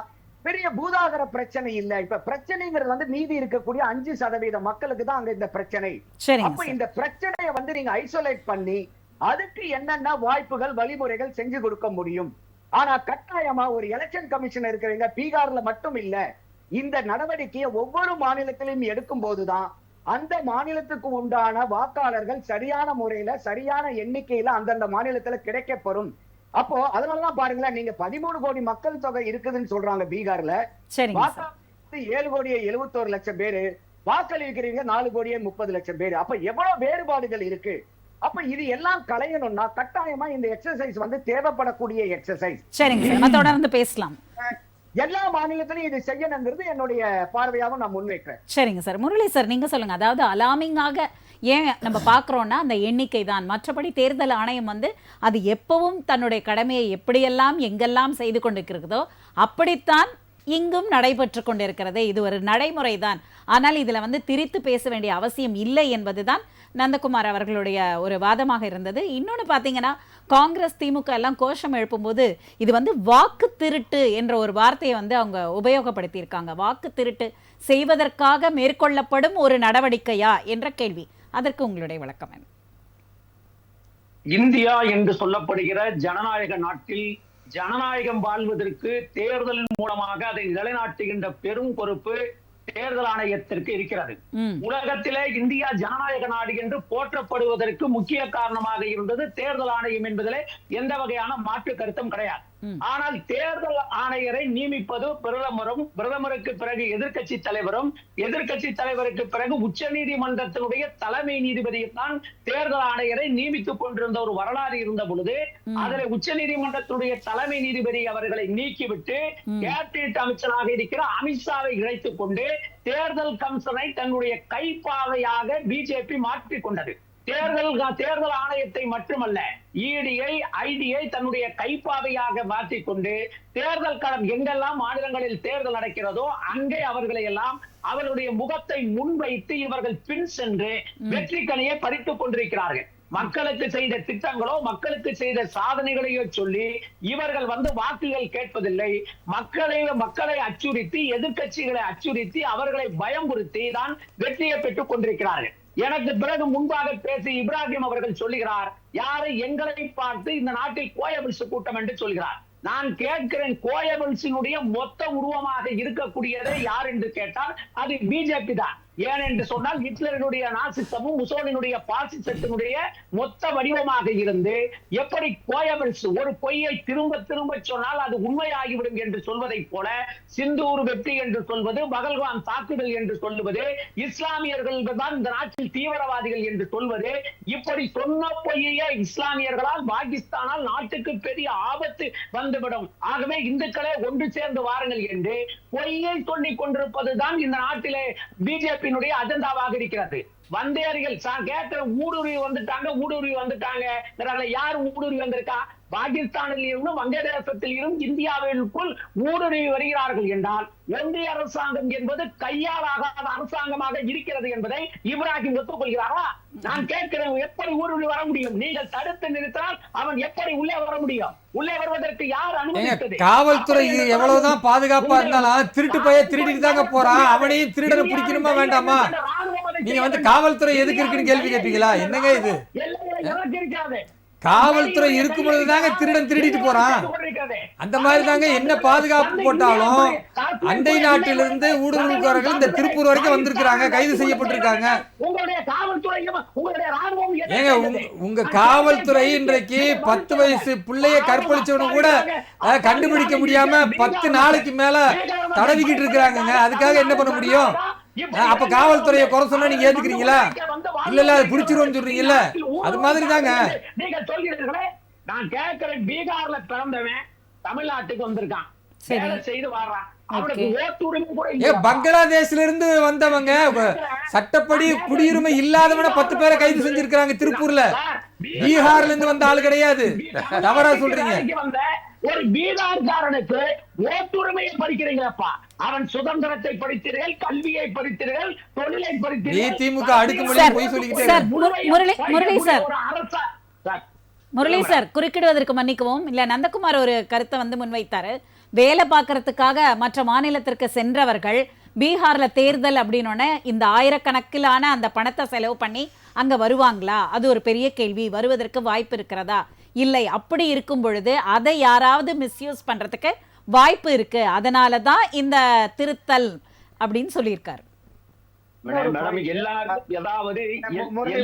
பெரிய பூதாகர பிரச்சனை இல்ல. இப்ப பிரச்சனைங்கிறது வந்து மீதி இருக்கக்கூடிய 5% மக்களுக்கு தான் அங்க இந்த பிரச்சனை. அப்ப இந்த பிரச்சனையை வந்து நீங்க ஐசோலேட் பண்ணி அதுக்கு என்னென்ன வாய்ப்புகள், வழிமுறைகள் செஞ்சு கொடுக்க முடியும். ஆனா கட்டாயமா ஒரு எலெக்ஷன் கமிஷன் இருக்கிறவங்க பீகார்ல மட்டும் இல்ல, இந்த நடவடிக்கையை ஒவ்வொரு மாநிலத்திலும் எடுக்கும் போதுதான் அந்த மாநிலத்துக்கு உண்டான வாக்காளர்கள் சரியான முறையில சரியான எண்ணிக்கையில அந்தந்த மாநிலத்துல கிடைக்கப்பெறும். அப்போ அதனாலதான் பாருங்களேன், நீங்க 13 கோடி மக்கள் தொகை இருக்குதுன்னு சொல்றாங்க பீகார்ல. 7,71,00,000 பேரு வாக்களிக்கிறீங்க, 4,30,00,000 பேரு. அப்ப எவ்வளவு வேறுபாடுகள் இருக்கு. அப்ப இது எல்லாம் களையணும்னா கட்டாயமா இந்த எக்ஸசைஸ் வந்து தேவைப்படக்கூடிய எக்ஸசைஸ். சரிங்க, தொடர்ந்து பேசலாம். எல்லா மாநிலத்திலும் இது செய்யணுங்கிறது என்னுடைய பார்வையாகவும் நான் முன்வைக்கிறேன். சரிங்க சார். முரளி சார், நீங்க சொல்லுங்க. அதாவது அலாமிங்காக ஏன் நம்ம பார்க்குறோன்னா அந்த எண்ணிக்கை தான். மற்றபடி தேர்தல் ஆணையம் வந்து அது எப்பவும் தன்னுடைய கடமையை எப்படியெல்லாம் எங்கெல்லாம் செய்து கொண்டிருக்கிறதோ அப்படித்தான் இங்கும் நடைபெற்று கொண்டிருக்கிறது. இது ஒரு நடைமுறை தான். ஆனால் இதில் வந்து திரித்து பேச வேண்டிய அவசியம் இல்லை என்பதுதான் நந்தகுமார் அவர்களுடைய ஒரு வாதமாக இருந்தது. இன்னொன்று பார்த்தீங்கன்னா, காங்கிரஸ் திமுக எல்லாம் கோஷம் எழுப்பும்போது இது வந்து வாக்கு திருட்டு என்ற ஒரு வார்த்தையை வந்து அவங்க உபயோகப்படுத்தியிருக்காங்க. வாக்கு திருட்டு செய்வதற்காக மேற்கொள்ளப்படும் ஒரு நடவடிக்கையா என்ற கேள்வி. அதற்கு உங்களுடைய விளக்கம் என்ன? இந்தியா என்று சொல்லப்படுகிற ஜனநாயக நாட்டில் ஜனநாயகம் வாழ்வதற்கு தேர்தல் மூலமாக அதை நிலைநாட்டுகின்ற பெரும் பொறுப்பு தேர்தல் ஆணையத்திற்கு இருக்கிறது. உலகத்திலே இந்தியா ஜனநாயக நாடு என்று போற்றப்படுவதற்கு முக்கிய காரணமாக இருந்தது தேர்தல் ஆணையம் என்பதிலே எந்த வகையான மாற்று கருத்தும் கிடையாது. ஆனால் தேர்தல் ஆணையரை நியமிப்பது பிரதமருக்கு பிறகு எதிர்க்கட்சி தலைவரும், எதிர்க்கட்சி தலைவருக்கு பிறகு உச்ச நீதிமன்றத்தினுடைய தலைமை நீதிபதியும் தான் தேர்தல் ஆணையரை நியமித்துக் கொண்டிருந்த ஒரு வரலாறு இருந்த பொழுது அதில் உச்ச நீதிமன்றத்தினுடைய தலைமை நீதிபதி அவர்களை நீக்கிவிட்டு கேபினட் அமைச்சராக இருக்கிற அமித்ஷாவை இணைத்துக் கொண்டு தேர்தல் கமிஷனை தன்னுடைய கைப்பாவையாக பிஜேபி மாற்றிக் கொண்டது. தேர்தல் ஆணையத்தை மட்டுமல்ல, இடியை ஐடியை தன்னுடைய கைப்பாவையாக மாற்றிக்கொண்டு தேர்தல் களம் எங்கெல்லாம் மாநிலங்களில் தேர்தல் நடக்கிறதோ அங்கே அவர்களை எல்லாம் அவர்களுடைய முகத்தை முன்வைத்து இவர்கள் பின் சென்று வெற்றி கனியை பறித்துக் கொண்டிருக்கிறார்கள். மக்களுக்கு செய்த திட்டங்களோ மக்களுக்கு செய்த சாதனைகளையோ சொல்லி இவர்கள் வாக்குகள் கேட்பதில்லை. மக்களை அச்சுறுத்தி, எதிர்க்கட்சிகளை அச்சுறுத்தி, அவர்களை பயமுறுத்தி தான் வெற்றியை பெற்றுக் கொண்டிருக்கிறார்கள். எனக்கு பிறகு முன்பாக பேசி இப்ராஹிம் அவர்கள் சொல்லுகிறார், யாரை எங்களை பார்த்து இந்த நாட்டில் கோயபிள்ஸ் கூட்டம் என்று சொல்கிறார். நான் கேட்கிறேன், கோயபிள்ஸினுடைய மொத்த உருவமாக இருக்கக்கூடியதை யார் என்று கேட்டால் அது பிஜேபி தான். ஏனென்று சொன்னால் ஹிட்லரினுடைய நாசிசமும் முசோலினுடைய பாசிசத்தினுடைய மொத்த வடிவமாக இருந்து எப்படி கோயபிள்ஸ் ஒரு பொய்யை திரும்ப திரும்ப சொன்னால் அது உண்மையாகிவிடும் என்று சொல்வதை போல சிந்தூர் வெற்றி என்று சொல்வது, பகல்கான் தாக்குதல் என்று சொல்லுவது, இஸ்லாமியர்கள் தான் இந்த நாட்டில் தீவிரவாதிகள் என்று சொல்வது, இப்படி சொன்ன பொய்யே இஸ்லாமியர்களால் பாகிஸ்தானால் நாட்டுக்கு பெரிய ஆபத்து வந்துவிடும். ஆகவே இந்துக்களே ஒன்று சேர்ந்து வாருங்கள் என்று பொய்யை சொல்லிக் கொண்டிருப்பதுதான் இந்த நாட்டிலே பிஜேபி அஜெண்டாவாக இருக்கிறது. வந்தேரிகள் கேட்கிற ஊடுருவி வந்துட்டாங்க. யார் ஊடுருவி வந்திருக்கா? பாகிஸ்தானில் இருந்தும் வங்கதேசத்தில் இருந்தும் இந்தியாவிற்குள் ஊடுருவி வருகிறார்கள் என்றால் ஒன்றிய அரசாங்கம் என்பது கையாளாகாத அரசாங்கமாக இருக்கிறது என்பதை இப்ராஹிம் ஒத்துக்கொள்கிறாரா? நான் கேட்கிறேன், எப்படி ஊடுருவி வர முடியும்? நீங்கள் தடுத்து நிறுத்தினால் அவன் எப்படி உள்ளே வர முடியும்? உள்ளே வருவதற்கு யார் அனுமதித்தது? காவல்துறை எவ்வளவுதான் பாதுகாப்பா இருந்தாலும் திருட்டு போய் திருடிட்டு தாங்க போறான். அவனையும் திருடனை பிடிக்கணுமா வேண்டாமா? நீங்க காவல்துறை எதுக்கு இருக்குன்னு கேள்வி கேட்பீங்களா? என்னங்க இது? காவல்துறை இருக்கும் பொழுதுதாங்க திருடன் திருடிட்டு போறான். அந்த மாதிரி தாங்க என்ன பாதுகாப்பு போட்டாலும் அண்டை நாட்டிலிருந்து ஊடுருவல்காரர்கள் இந்த திருப்பூர் வரைக்கும் வந்திருக்கிறாங்க, கைது செய்யப்பட்டிருக்காங்க. ஏங்க உங்க காவல்துறை இன்றைக்கு 10 வயசு பிள்ளைய கற்பழிச்சவனு கூட கண்டுபிடிக்க முடியாம 10 நாளைக்கு மேல தடவிக்கிட்டு இருக்கிறாங்க. அதுக்காக என்ன பண்ண முடியும்? அப்ப காவல்துறையை குறை சொன்னா நீங்க ஏத்துக்கிறீங்களா? இல்ல அது பிடிச்சிருவோம்னு சொல்றீங்கல்ல, அது மாதிரி தாங்க. நீங்க சொல்கிறீர்களே, நான் கேட்கிறேன், பீகார்ல பிறந்தவன் தமிழ்நாட்டுக்கு வந்திருக்கான், செய்து வர்றான், பங்களாதேஷ்ல இருந்து வந்தவங்க சட்டப்படி குடியுரிமை இல்லாதவன 10 பேரை கைது செஞ்சிருக்காங்க திருப்பூர்ல. பீகார்ல இருந்து வந்த ஆள் கிடையாது. தவறா சொல்றீங்க. ஒரு பீகார்காரனுக்கு ஓட்டுரிமையை படிக்கிறீங்களப்பா. அவன் சுதந்திரத்தை படித்தீர்கள், கல்வியை படித்தீர்கள், தொழிலை படித்தீர்கள். திமுக அடுக்குமுறை போய் சொல்லிக்கிட்டே. முரளி சார், குறுக்கிடுவதற்கு மன்னிக்கவும். இல்ல, நந்தகுமார் ஒரு கருத்தை முன்வைத்தாரு. வேலை பார்க்கறதுக்காக மற்ற மாநிலத்திற்கு சென்றவர்கள் பீகார்ல தேர்தல் அப்படின்னோடனே இந்த ஆயிரக்கணக்கிலான அந்த பணத்தை செலவு பண்ணி அங்க வருவாங்களா? அது ஒரு பெரிய கேள்வி. வருவதற்கு வாய்ப்பு இருக்கிறதா? இல்லை. அப்படி இருக்கும் பொழுது அதை யாராவது மிஸ்யூஸ் பண்றதுக்கு வாய்ப்பு இருக்கு. அதனாலதான் இந்த திருத்தல் அப்படின்னு சொல்லியிருக்காரு.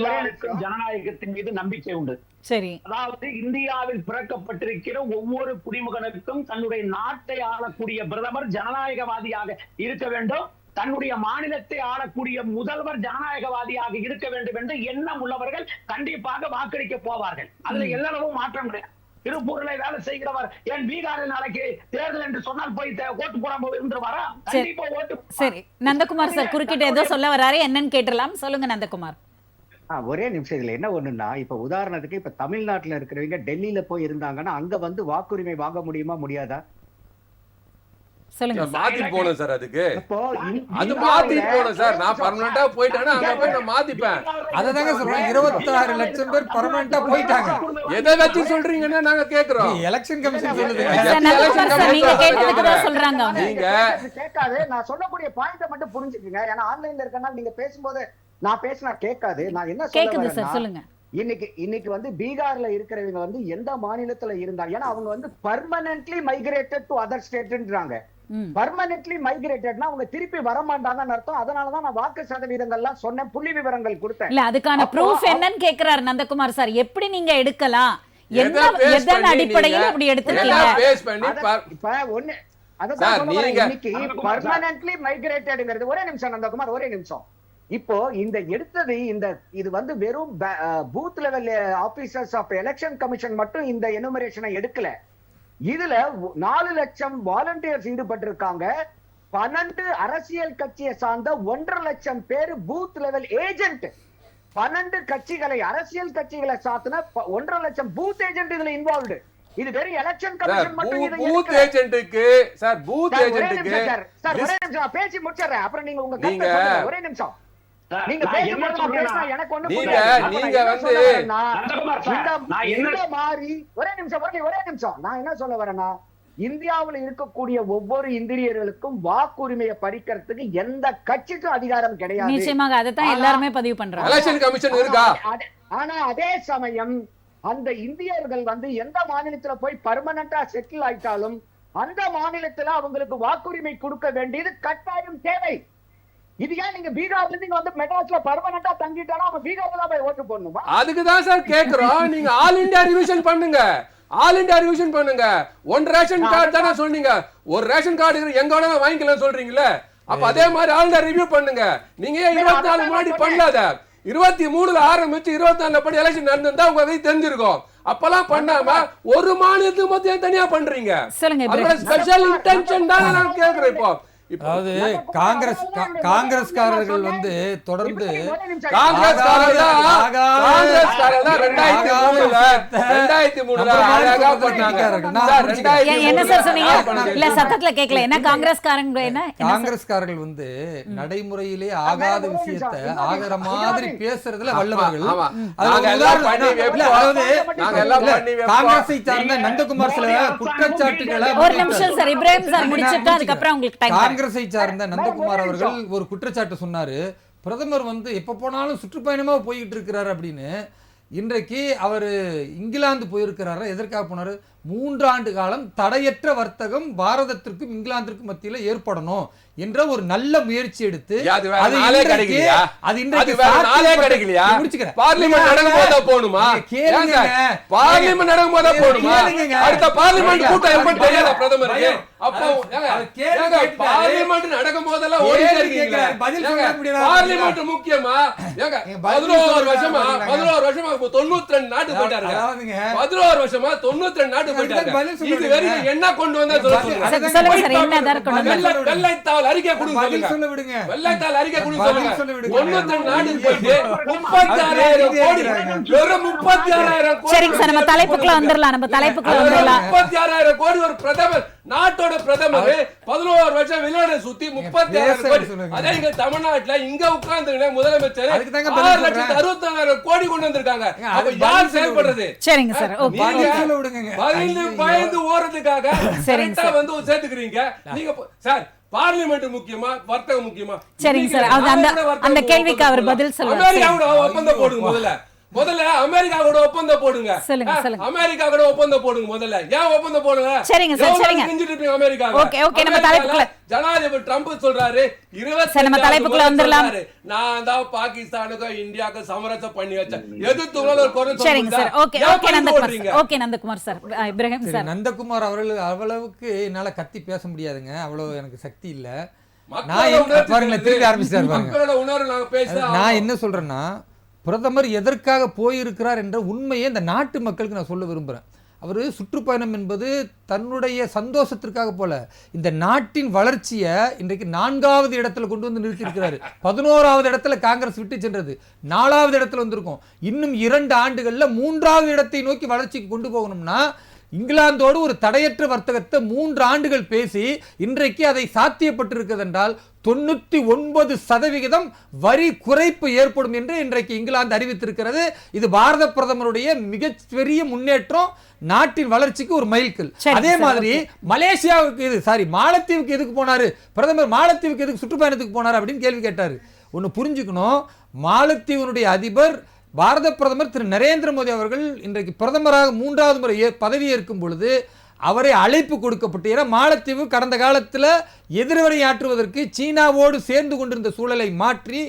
எல்லாருக்கும் ஜனநாயகத்தின் மீது நம்பிக்கை உண்டு. சரி. அதாவது இந்தியாவில் பிறக்கப்பட்டிருக்கிற ஒவ்வொரு குடிமகனுக்கும் தன்னுடைய நாட்டை ஆளக்கூடிய பிரதமர் ஜனநாயகவாதியாக இருக்க வேண்டும், தன்னுடைய மாநிலத்தை ஆளக்கூடிய முதல்வர் ஜனநாயகவாதியாக இருக்க வேண்டும் என்று எண்ணம் உள்ளவர்கள் கண்டிப்பாக வாக்களிக்க போவார்கள். அதுல எல்லாரும் மாற்றம் கிடையாது. திருப்பூர்ல வேலை செய்கிறவர் ஏன் பீகாரில் நாளைக்கு தேர்தல் என்று சொன்னால் போய் ஓட்டு போடாம இருந்துருவாரா? கண்டிப்பா ஓட்டு. சரி, நந்தகுமார் சார் குறுக்கிட்டு ஏதோ சொல்ல வராரு, என்னன்னு கேட்டலாம். சொல்லுங்க நந்தகுமார். ஒரே நிமிஷம். இதுல என்ன ஒண்ணுன்னா, இப்ப உதாரணத்துக்கு இப்ப தமிழ்நாட்டுல இருக்கிறவங்க டெல்லியில போய் இருந்தாங்கன்னா அங்க வாக்குரிமை வாங்க முடியுமா முடியாதா? சொல்லுங்க. மாத்தி போணும் சார். அதுக்கு அது மாத்தி போணும் சார். நான் பர்மனண்டா போயிட்டேன்னா அங்க போய் நான் மாத்திப்பேன். அததாங்க சொல்றேன். 26 லட்சம் பேர் பர்மனண்டா போயிட்டாங்க. எதை வச்சு சொல்றீங்கன்னு நாங்க கேக்குறோம். எலெக்ஷன் கமிஷன் சொல்லுது. நீங்க கேட்டதுக்கு தான் சொல்றாங்க. நீங்க கேட்காது. நான் சொல்லக்கூடிய பாயிண்ட மட்டும் புரிஞ்சுக்கங்க. ஏன்னா ஆன்லைன்ல இருக்கனால நீங்க பேசும்போது நான் பேசினா கேட்காது. நான் என்ன கேக்குது சார், சொல்லுங்க. இன்னைக்கு வந்து பீகார்ல இருக்கிறவங்க வந்து எந்த மாநிலத்துல இருந்தாங்க, ஏன்னா அவங்க வந்து பர்மனன்ட்லி மைக்ரேட்டட் டு அதர் ஸ்டேட்ன்றாங்க. பர்மனன்ட்லி மைக்ரேட்டட்னா அவங்க திருப்பி வர மாட்டாங்கன்னு அர்த்தம். அதனாலதான் நான் வாக்கு சதவீதங்கள்லாம் சொன்னேன், புள்ளி விவரங்கள் கொடுத்தேன். இல்ல அதுக்கான ப்ரூஃப் என்னன்னு கேக்குறாரு நந்தகுமார் சார். எப்படி நீங்க எடுக்கலாம், எதன் அடிப்படையில் அப்படி எடுத்துக்கீங்க? இப்ப ஒண்ணு அதான் இன்னைக்கு பர்மனன்ட்லி மைக்ரேட்டட்ங்கிறது. ஒரே நிமிஷம் நந்தகுமார், ஒரே நிமிஷம். இப்போ இந்த எடுத்தது இது வந்து வெறும் booth level officers of election commission மட்டும் இந்த எனுமரேஷனை எடுக்கல. இதுல 4 லட்சம் வாலண்டியர்ஸ் ஈடுபட்டிருக்காங்க. 12 அரசியல் கட்சியை சார்ந்த 1.5 லட்சம் பேர் பூத் லெவல் ஏஜென்ட். 12 கட்சிகளை, அரசியல் கட்சிகளை சாத்தின 1.5 லட்சம் பூத் ஏஜென்ட் இதுல இன்வால்வ்டு. இது வெறும் எலெக்ஷன் கமிஷன் மட்டும். பூத் ஏஜென்ட்க்கு சார், பூத் ஏஜென்ட்க்கு சார் ஒரே நிமிஷம் பேசி முடிச்சறேன், அப்புறம் நீங்க உங்க கருத்தை சொல்லுங்க. ஒரே நிமிஷம் நீங்க எனக்கு ஒண்ணு ஒரே நிமிஷம் நான் என்ன சொல்ல வரேன்னா, இந்தியாவில் இருக்கக்கூடிய ஒவ்வொரு இந்திரியர்களுக்கும் வாக்குரிமையை பறிக்கிறதுக்கு எந்த கட்சிக்கும் அதிகாரம் கிடையாது. நிச்சயமாக அதைத்தான் எல்லாருமே பதிவு பண்றாங்க. எலெக்ஷன் கமிஷன் இருக்கா? ஆனா அதே சமயம் அந்த இந்தியர்கள் வந்து எந்த மாநிலத்துல போய் பர்மனண்டா செட்டில் ஆயிட்டாலும் அந்த மாநிலத்துல அவங்களுக்கு வாக்குரிமை கொடுக்க வேண்டியது கட்டாயம் தேவை. இது ஏன் நீங்க பீகார்ல நீங்க வந்து மெட்ராஸ்ல பர்மனண்டா தங்கிட்டாலும் அவன் பீகார்ல தான் போய் ஓட்டு போடணுமா? அதுக்கு தான் சார் கேக்குறோம். நீங்க ஆல் இந்தியா ரிவிஷன் பண்ணுங்க, ஆல் இந்தியா ரிவிஷன் பண்ணுங்க. ஒன் ரேஷன் கார்டு தானே சொன்னீங்க, ஒரு ரேஷன் கார்டு எங்க வேணா வாங்கிக்கலாம் சொல்றீங்களே, அப்ப அதே மாதிரி ஆல் இந்தியா ரிவ்யூ பண்ணுங்க. நீங்க 24 முன்னாடி பண்ணாத, 23ல ஆரம்பிச்சு 24 படி எலெக்ஷன் நடந்திருந்தா உங்களுக்கு தெரிஞ்சிருக்கும். அப்பெல்லாம் பண்ணாம ஒரு மாநிலத்துக்கு மத்தியம் தனியா பண்றீங்க. ஸ்பெஷல் இன்டென்ஷன் தானே நான் கேக்குறேன். இப்போ அதாவது காங்கிரஸ்காரர்கள் வந்து தொடர்ந்து காங்கிரஸ்காரர்கள் வந்து நடைமுறையிலே ஆகாத விஷயத்தை ஆகிற மாதிரி பேசுறதுல வல்லவர்கள். காங்கிரஸை சார்ந்த நந்தகுமார் சில குற்றச்சாட்டுகளை, ஒரு நிமிஷம் சார், இப்ராஹிம் சார் முடிச்சிட்டு அதுக்கப்புறம் உங்களுக்கு டைம். காங்கிரஸை சார்ந்த நந்தகுமார் அவர்கள் ஒரு குற்றச்சாட்டு சொன்னாரு, பிரதமர் வந்து எப்ப போனாலும் சுற்றுப்பயணமா போயிட்டு இருக்கிறாரு அப்படின்னு. இன்றைக்கு அவர் இங்கிலாந்து போயிருக்கிறாரு. எதற்காக போனாரு? 3 ஆண்டு காலம் தடையற்ற வர்த்தகம் பாரதத்திற்கும் இங்கிலாந்திற்கும் மத்தியில ஏற்படணும் என்ற ஒரு நல்ல முயற்சி எடுத்து முக்கியமா 11 வருஷமா 92 நாட்டு போயிட்டாரு. 11 வருஷமா 92 நாட்டு போயிட்டாரு. இது வரைக்கும் என்ன கொண்டு வந்தா வெள்ளைத்தாள் அறிக்கை கொடுங்க, சொல்ல விடுங்க. வெள்ளைத்தாள் அறிக்கை கொடுங்க, சொல்ல விடுங்க. 92 நாடு போயிட்டு 36,000 கோடி, வெறும் 36,000 கோடி. சரிங்க சார், நம்ம தலைப்புக்குள்ள வந்துறலாம். 36,000 கோடி ஒரு பிரதமர், நாட்டோட பிரதமர் 11 வருஷம் வெளிநாடு சுத்தி 36,000 கோடி. அதே இங்க தமிழ்நாட்டுல இங்க உட்கார்ந்து முதலமைச்சர் 6,64,000 கோடி கொண்டு வந்திருக்காங்க. அப்ப யார் செயல்படுறது? சரிங்க சார், பயந்து ஓடுறதுக்காக வந்து சேர்த்துக்கிறீங்க நீங்க. சார், பார்லிமெண்ட் முக்கியமா, வர்த்தகம் முக்கியமா? சரிங்க சார், அந்த கேள்விக்கு அவர் பதில் சொல்லுங்க. அமெரிக்காவோட ஒப்பந்தம் போடுங்க முதல்ல அமெரிக்காவோட ஒப்பந்தம் போடுங்க. அமெரிக்கா கூட ஒப்பந்தம் போடுங்க முதல்ல. ஏன் ஒப்பந்தம் போடுங்க? சரிங்க சார், சரிங்க. செஞ்சிட்டு இருக்கீங்க அமெரிக்கா. ஓகே ஓகே, நம்ம தலைப்புக்குள்ள. ஜனாதிபதி ட்ரம்ப் சொல்றாரு 20 நம்ம தலைப்புக்குள்ள வந்துறலாம். நான் தான் பாகிஸ்தானுக்கு இந்தியாக்கு சமரசம் பண்ணி வச்சேன். எதுத்துங்கள ஒரு குரல் சொல்லுங்க. சரிங்க sir, okay okay Nandakumar sir. Okay Nandakumar sir, Ibrahim sir. Nandakumar அவர்கள் அவ்வளவுக்கு என்னால கத்தி பேச முடியாதுங்க, அவ்வளவு எனக்கு சக்தி இல்ல. நான் பாருங்க திருப்பி ஆரம்பிச்சாரு பாருங்க. நான் என்ன சொல்றேன்னா, பிரதமர் எதற்காக போயிருக்கிறார் என்ற உண்மையை இந்த நாட்டு மக்களுக்கு நான் சொல்ல விரும்புகிறேன். அவர் சுற்றுப்பயணம் என்பது தன்னுடைய சந்தோஷத்திற்காக போல, இந்த நாட்டின் வளர்ச்சியை இன்றைக்கு 4வது இடத்துல கொண்டு வந்து நிறுத்தியிருக்கிறாரு. 11வது இடத்துல காங்கிரஸ் விட்டு சென்றது, 4வது இடத்துல வந்திருக்கும். இன்னும் 2 ஆண்டுகள்ல 3வது இடத்தை நோக்கி வளர்ச்சிக்கு கொண்டு போகணும்னா இங்கிலாந்தோடு ஒரு தடையற்ற வர்த்தகத்தை 3 ஆண்டுகள் பேசி இன்றைக்கு அதை சாத்தியப்பட்டிருக்கிறது என்றால் 99% வரி குறைப்பு ஏற்படும் என்று இன்றைக்கு இங்கிலாந்து அறிவித்திருக்கிறது. இது பாரத பிரதமருடைய மிகப்பெரிய முன்னேற்றம், நாட்டின் வளர்ச்சிக்கு ஒரு மைல்கல். அதே மாதிரி மலேசியாவுக்கு மாலத்தீவுக்கு எதுக்கு போனாரு பிரதமர்? மாலத்தீவுக்கு எதுக்கு சுற்றுப்பயணத்துக்கு போனாரு அப்படின்னு கேள்வி கேட்டாரு. ஒன்னு புரிஞ்சுக்கணும், மாலத்தீவனுடைய அதிபர் பாரத பிரதமர் திரு நரேந்திர மோடி அவர்கள் இன்றைக்கு பிரதமராக 3வது முறை பதவியேற்கும் பொழுது அவரை அழைப்பு கொடுக்கப்பட்டு, ஏன்னா மாலத்தீவு கடந்த காலத்தில் எதிர்வரையாற்றுவதற்கு சீனாவோடு சேர்ந்து கொண்டிருந்த சூழலை மாற்றி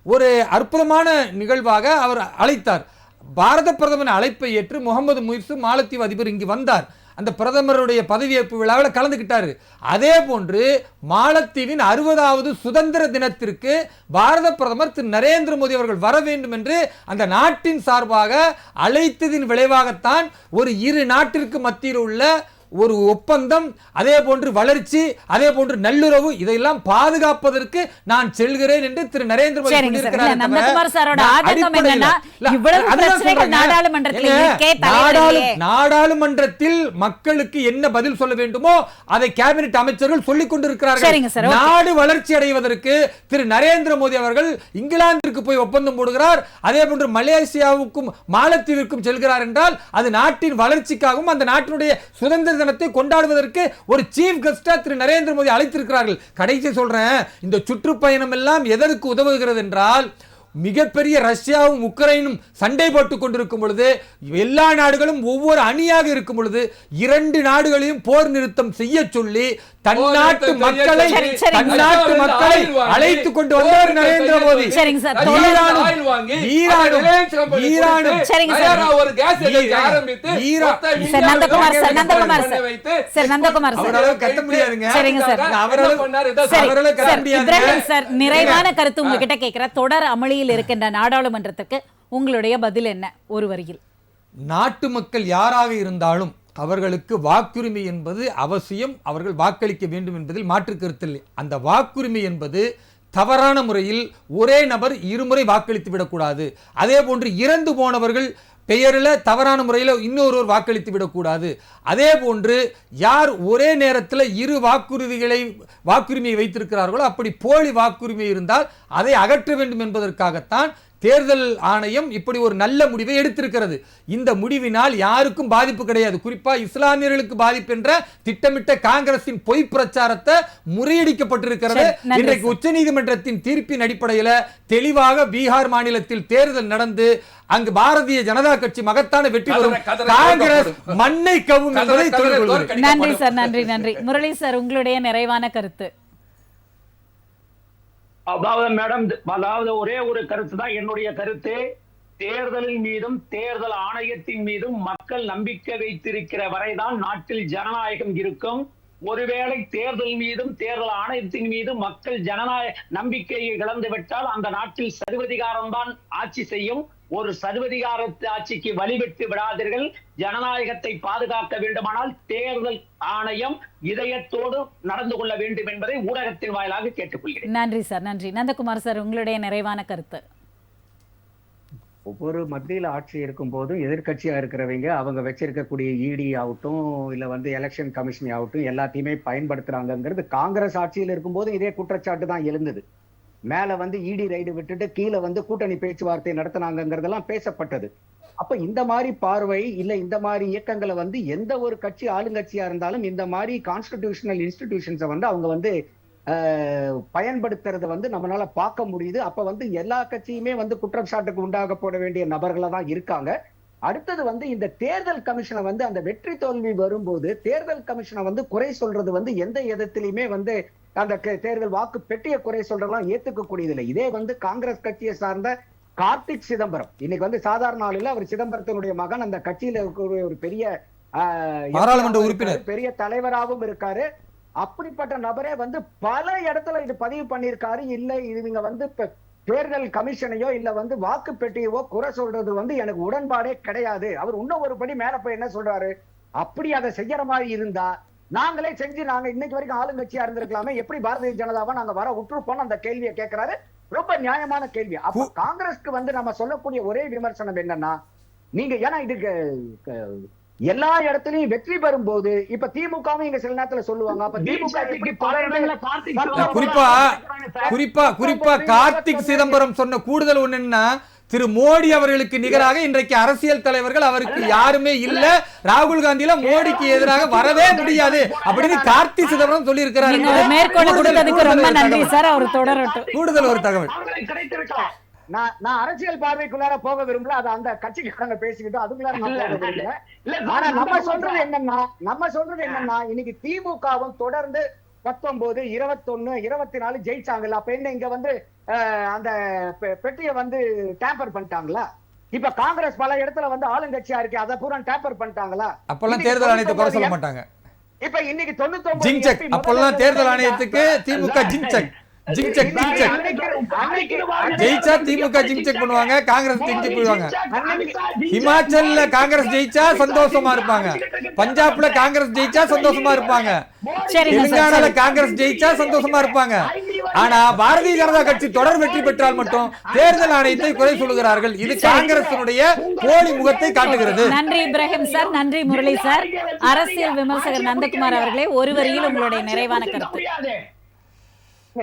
ஒரு அற்புதமான நிகழ்வாக அவர் அழைத்தார். பாரத பிரதமரின் அழைப்பை ஏற்று முகமது முய்சு மாலத்தீவு அதிபர் இங்கு வந்தார். அந்த பிரதமருடைய பதவியேற்பு விழாவில் கலந்துக்கிட்டாரு. அதே போன்று மாலத்தீவின் 60வது சுதந்திர தினத்திற்கு பாரத பிரதமர் திரு நரேந்திர மோடி அவர்கள் வர வேண்டும் என்று அந்த நாட்டின் சார்பாக அழைத்ததின் விளைவாகத்தான் ஒரு இரு நாட்டிற்கு மத்தியில் உள்ள ஒரு ஒப்பந்தம், அதே போன்று வளர்ச்சி, அதே போன்று நல்லுறவு, இதையெல்லாம் பாதுகாப்பதற்கு நான் செல்கிறேன் என்று திரு நரேந்திர மோடி நாடாளுமன்றத்தில் மக்களுக்கு என்ன பதில் சொல்ல வேண்டுமோ அதை கேபினெட் அமைச்சர்கள் சொல்லிக் கொண்டிருக்கிறார்கள். நாடு வளர்ச்சி அடைவதற்கு திரு நரேந்திர மோடி அவர்கள் இங்கிலாந்திற்கு போய் ஒப்பந்தம் போடுகிறார், அதே போன்று மலேசியாவுக்கும் மாலத்தீவிற்கும் செல்கிறார் என்றால் அது நாட்டின் வளர்ச்சிக்காகவும் அந்த நாட்டினுடைய சுதந்திர தினத்தை கொண்டாடுவதற்கு ஒரு சீஃப் கெஸ்டா திரு நரேந்திர மோடி அழைத்திருக்கிறார்கள். கடைசி சொல்றேன், இந்த சுற்றுப்பயணம் எல்லாம் எதற்கு உதவுகிறது என்றால், மிகப்பெரிய ரஷ்யாவும் உக்ரைனும் சண்டை போட்டுக் கொண்டிருக்கும் பொழுது, எல்லா நாடுகளும் ஒவ்வொரு அணியாக இருக்கும் பொழுது, 2 நாடுகளையும் போர் நிறுத்தம் செய்ய சொல்லி தன்னாட்டு மக்களை அழைத்துக் கொண்டு வந்தார் நரேந்திர மோடி. நிறைவான கருத்து உங்ககிட்ட கேட்கிற, தொடர் அமளியில் இருக்கின்ற நாடாளுமன்றத்துக்கு உங்களுடைய பதில் என்ன ஒரு வரியில்? நாட்டு மக்கள் யாராக இருந்தாலும் அவர்களுக்கு வாக்குரிமை என்பது அவசியம். அவர்கள் வாக்களிக்க வேண்டும் என்பதில் மாற்று கருத்தில்லை. அந்த வாக்குரிமை என்பது தவறான முறையில் ஒரே நபர் இருமுறை வாக்களித்து விடக்கூடாது. அதே போன்று இறந்து போனவர்கள் பெயரில் தவறான முறையில் இன்னொருவர் வாக்களித்து விடக்கூடாது. அதே போன்று யார் ஒரே நேரத்தில் 2 வாக்குரிமையை வைத்திருக்கிறார்களோ அப்படி போலி வாக்குரிமை இருந்தால் அதை அகற்ற வேண்டும் என்பதற்காகத்தான் தேர்தல் ஆணையம் இப்படி ஒரு நல்ல முடிவை எடுத்திருக்கிறது. இந்த முடிவினால் யாருக்கும் பாதிப்பு கிடையாது. குறிப்பா இஸ்லாமியர்களுக்கு பாதிப்பு என்ற திட்டமிட்ட காங்கிரசின் பொய் பிரச்சாரத்தை முறியடிக்கப்பட்டிருக்கிறது. இன்றைக்கு உச்சநீதிமன்றத்தின் தீர்ப்பின் அடிப்படையில் தெளிவாக பீகார் மாநிலத்தில் தேர்தல் நடந்து அங்கு பாரதிய ஜனதா கட்சி மகத்தான வெற்றி பெறும், காங்கிரஸ் மண்ணை கவும் என்பதை தெரிவித்துள்ளது. நன்றி சார், நன்றி நன்றி. முரளி சார், உங்களுடைய நிறைவான கருத்து. அதாவது மேடம், அதாவது ஒரே ஒரு கருத்து தான் என்னுடைய கருத்து. தேர்தலின் மீதும் தேர்தல் ஆணையத்தின் மீதும் மக்கள் நம்பிக்கை வைத்திருக்கிற வரைதான் நாட்டில் ஜனநாயகம் இருக்கும். ஒருவேளை தேர்தல் மீதும் தேர்தல் ஆணையத்தின் மீதும் மக்கள் நம்பிக்கையை இழந்துவிட்டால் அந்த நாட்டில் சர்வதிகாரம் தான் ஆட்சி செய்யும். ஒரு சர்வதிகார ஆட்சிக்கு வழிவிட்டு விடாதீர்கள். ஜனநாயகத்தை பாதுகாக்க வேண்டுமானால் தேர்தல் ஆணையம் இதயத்தோடு நடந்து கொள்ள வேண்டும் என்பதை ஊடகத்தின் வாயிலாக கேட்டுக்கொள்கிறேன். நன்றி சார், நன்றி. நந்தகுமார் சார், உங்களுடைய நிறைவான கருத்து. ஒவ்வொரு மத்தியில் ஆட்சி இருக்கும் போதும் எதிர்கட்சியா இருக்கிறவங்க அவங்க வச்சிருக்கக்கூடிய இடி ஆகட்டும், இல்ல எலெக்ஷன் கமிஷன் ஆகட்டும், எல்லாத்தையுமே பயன்படுத்துறாங்கிறது காங்கிரஸ் ஆட்சியில் இருக்கும் போது இதே குற்றச்சாட்டு தான் எழுந்தது. மேல இடி ரைடு விட்டுட்டு கீழே கூட்டணி பேச்சுவார்த்தை நடத்தினாங்கிறதெல்லாம் பேசப்பட்டது. அப்ப இந்த மாதிரி பார்வை இல்ல இந்த மாதிரி இயக்கங்களை எந்த ஒரு கட்சி ஆளுங்கட்சியா இருந்தாலும் இந்த மாதிரி கான்ஸ்டிடியூஷனல் இன்ஸ்டிடியூஷன்ஸை அவங்க பயன்படுத்துறத நம்மளால பார்க்க முடியுது. அப்ப எல்லா கட்சியுமே குற்றம் சாட்டுக்கு உண்டாக போட வேண்டிய நபர்களா தான் இருக்காங்க. அடுத்தது இந்த தேர்தல் கமிஷனை அந்த வெற்றி தோல்வி வரும்போது தேர்தல் கமிஷனை குறை சொல்றது எந்த விதத்திலையுமே அந்த தேர்தல் வாக்கு பெட்டிய குறை சொல்றதெல்லாம் ஏத்துக்க கூடியதில்லை. இதே காங்கிரஸ் கட்சியை சார்ந்த கார்த்திக் சிதம்பரம் இன்னைக்கு சாதாரண ஆள் இல்ல, அவர் சிதம்பரத்தினுடைய மகன், அந்த கட்சியில ஒரு பெரிய பாராளுமன்ற உறுப்பினர், பெரிய தலைவராகவும் இருக்காரு. அப்படிப்பட்ட நபரே பல இடத்துல இது பதிவு பண்ணியிருக்காரு. இல்ல இவங்க தேர்தல் கமிஷனையோ இல்ல வாக்கு பெட்டியவோ குறை சொல்றது எனக்கு உடன்பாடே கிடையாது. அவர் இன்னும் ஒரு படி மேல போய் என்ன சொல்றாரு, அப்படி அதை செய்யற மாதிரி இருந்தா நாங்களே செஞ்சு நாங்க இன்னைக்கு வரைக்கும் ஆளுங்கட்சியா இருந்திருக்கலாமே, எப்படி பாரதிய ஜனதாவா நாங்க வர விட்டுருப்போம் அந்த கேள்வியை கேட்கிறாரு. ரொம்ப நியாயமான கேள்வி. அப்ப காங்கிரஸ்க்கு நம்ம சொல்லக்கூடிய ஒரே விமர்சனம் என்னன்னா, நீங்க ஏன்னா இதுக்கு எல்லா இடத்துலயும் வெற்றி பெறும் போது இப்ப திமுகவும் இங்க சில நேரத்துல சொல்லுவாங்க. அப்ப குறிப்பா கார்த்திக் சிதம்பரம் சொன்ன கூடுதல் ஒண்ணுன்னா, திரு மோடி அவர்களுக்கு நிகராக இன்றைக்கு அரசியல் தலைவர்கள் அவருக்கு யாருமே இல்ல, ராகுல் காந்தியில மோடிக்கு எதிராக வரவே முடியாது அப்படின்னு கார்த்திக் சிதம்பரம் சொல்லி இருக்கிறாரு. மேற்கொண்டு கொடுத்ததுக்கு ரொம்ப நன்றி சார். அவர் தொடரட்டும். கூடுதல் ஒரு தகவல், நான் அரசியல் பார்வைக்குள்ளார போக விரும்பல. அது அந்த கட்சிக்காரங்க பேசிக்கிட்டோம், அதுக்குள்ளார நான் போக விரும்பல. ஆனா நம்ம சொல்றது என்னன்னா இன்னைக்கு திமுகவும் தொடர்ந்து 19, 21, 24 ஜெயிச்சாங்கல்ல. அப்ப என்ன இங்க வந்து அந்த பெட்டியை வந்து டேம்பர் பண்ணிட்டாங்களா? இப்ப காங்கிரஸ் பல இடத்துல வந்து ஆளுங்கட்சியா இருக்கு, அதை பூரா டேம்பர் பண்ணிட்டாங்களா? அப்பெல்லாம் தேர்தல் ஆணையத்தை குறை சொல்ல மாட்டாங்க. இப்ப இன்னைக்கு 99 ஜிங்செக், அப்பெல்லாம் தேர்தல் ஆணையத்துக்கு திமுக ஜிங்செக் ஜிங்செக் ஜிங்செக் ஜெயிச்சா திமுக ஜிங்செக் பண்ணுவாங்க, காங்கிரஸ் ஜிங்செக் பண்ணுவாங்க. ஹிமாச்சல்ல காங்கிரஸ் ஜெயிச்சா சந்தோஷமா இருப்பாங்க, பஞ்சாப்ல காங்கிரஸ் ஜெயிச்சா சந்தோஷமா இருப்பாங்க, தெலுங்கானால காங்கிரஸ் ஜெயிச்சா சந்தோஷமா இருப்பாங்க. ஆனா பாரதிய ஜனதா கட்சி தொடர் வெற்றி பெற்றால் மட்டும் தேர்தல் ஆணையத்தை குறை சொல்லுகிறார்கள். இது காங்கிரசினுடைய போலி முகத்தை காட்டுகிறது. நன்றி இப்ராஹிம் சார், நன்றி முரளி சார். அரசியல் விமர்சகர் நந்தகுமார் அவர்களே, ஒரு வரியில் உங்களுடைய நிறைவான கருத்து.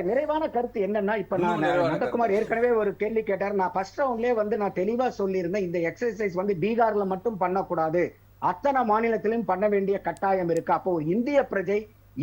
நிறைவான கருத்து என்னன்னா, இப்ப நான் நந்தகுமார் ஏற்கனவே ஒரு கேள்வி கேட்டார். நான் ஃபர்ஸ்ட் ரவுண்ட்லயே வந்து நான் தெளிவா சொல்லியிருந்தேன், இந்த எக்ஸசைஸ் வந்து பீகார்ல மட்டும் பண்ணக்கூடாது, அத்தனை மாநிலத்திலும் பண்ண வேண்டிய கட்டாயம் இருக்கு. அப்போ ஒரு இந்திய பிரஜை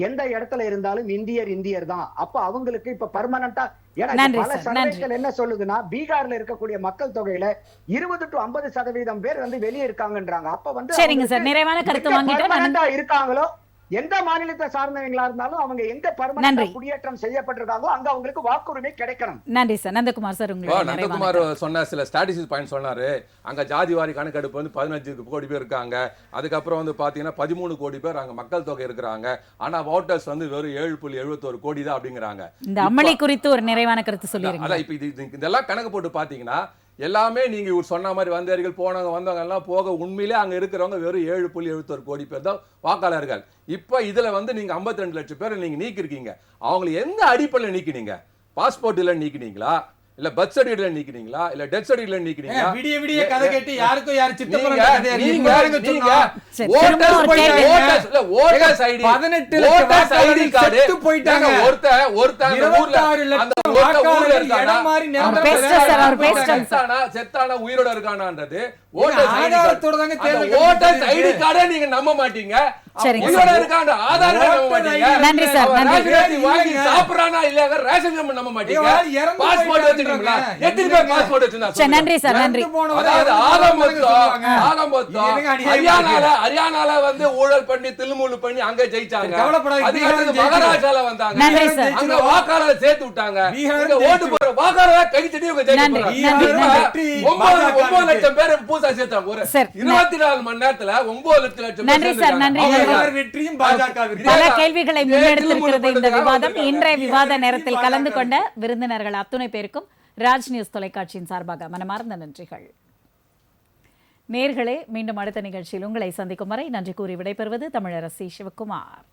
எந்த இடத்துல இருந்தாலும் இந்தியர் தான். அப்ப அவங்களுக்கு இப்ப பர்மனண்டா, ஏன்னா பல சர்வேக்கள் என்ன சொல்லுதுன்னா, பீகார்ல இருக்கக்கூடிய மக்கள் தொகையில 20 to 50% பேர் வந்து வெளியே இருக்காங்கன்றாங்க. அப்ப வந்து சரிங்க சார், நிறைவான கருத்து வாங்கிட்டு இருக்காங்களோ, எந்த மாநிலத்தை சார்ந்தவங்களா இருந்தாலும் அவங்க எங்க பர்மனண்டா குடியேற்றம் செய்யப்பட்டிருக்காங்களோ அங்க அவங்களுக்கு வாக்குரிமை கிடைக்கணும். நன்றி சார். நந்தகுமார் சார், நந்தகுமார் சொன்ன சில ஸ்டாட்டிஸ்டிக்ஸ் பாயிண்ட் சொன்னாரு. அங்க ஜாதி வாரி கணக்கெடுப்பு வந்து 15 கோடி பேர் இருக்காங்க. அதுக்கப்புறம் வந்து பாத்தீங்கன்னா 13 கோடி பேர் அங்க மக்கள் தொகை இருக்கிறாங்க. ஆனா வோட்டர்ஸ் வந்து வெறும் 7.71 கோடி தான் அப்படிங்கிறாங்க. இந்த அமளி குறித்து ஒரு நிறைவான கருத்து சொல்லிருங்க. அதான் இப்ப இதெல்லாம் கணக்கு போட்டு பாத்தீங்கன்னா எல்லாமே நீங்க சொன்ன மாதிரி வந்தவர்கள் வந்தவங்க எல்லாம் போக உண்மையிலே அங்க இருக்கிறவங்க வெறும் 7.71 கோடி பேர் தான் வாக்காளர்கள். இப்ப இதுல வந்து நீங்க 52 லட்சம் பேர் நீங்க நீக்கிருக்கீங்க. அவங்களை எந்த அடிப்படையில் நீக்கினீங்க? பாஸ்போர்ட்ல நீக்கினீங்களா, இல்ல பர்த் சர்டிபிகேட்ல நீக்கினீங்களா, இல்ல டெத் சர்டிபிகேட்ல நீக்கினீங்களா? விடிய விடிய கதை கேட்டு யாருக்கும் யார் சித்தப்பன கதை நீங்க ஓட்டர்ஸ் ஐடி 18 லட்சம் ஐடி கார்டு செத்து போயிட்டாங்க. ஒருத்தன் 26 லட்சம் வாக்காளர்கள் இடம் மாறி செத்தானா உயிரோட இருக்கானான்றது ஆதாரத்தோட தாங்க தேர்தல். ஓட்டர்ஸ் ஐடி கார்டை நீங்க நம்ப மாட்டீங்க, உயிரோட இருக்கான ஆதார் கார்டு நம்ப மாட்டீங்க. நன்றி சார், நன்றி. வாங்கி சாப்பிடுறானா இல்ல ரேஷன் கார்டு நம்ப மாட்டீங்க. பாஸ்போர்ட் வச்சிருக்கீங்களா? எத்தனை பேர் பாஸ்போர்ட் வச்சிருந்தா? நன்றி சார், நன்றி. அதாவது ஹரியானால வந்து ஊழல் பண்ணி தில்லுமுள்ளு பண்ணி அங்க ஜெயிச்சாங்க. மகாராஷ்டிரால வந்தாங்க, அங்க வாக்காளர் சேர்த்து விட்டாங்க. ஓட்டு போற வாக்காளர் கை தட்டி ஜெயிச்சாங்க. 9 லட்சம் பேர் பூசா சேர்த்தாங்க. ஒரு 24 மணி நேரத்துல 9 லட்சம். நன்றி சார், நன்றி. பல கேள்விகளை முன்னெடுத்திருக்கிறது இந்த விவாதம். இன்றைய விவாத நேரத்தில் கலந்து கொண்ட விருந்தினர்கள் அத்துணை பேருக்கும் ராஜ் நியூஸ் தொலைக்காட்சியின் சார்பாக மனமார்ந்த நன்றிகள். நேர்களே, மீண்டும் அடுத்த நிகழ்ச்சியில் உங்களை சந்திக்கும் வரை நன்றி கூறி விடைபெறுவது தமிழரசி சிவகுமார்.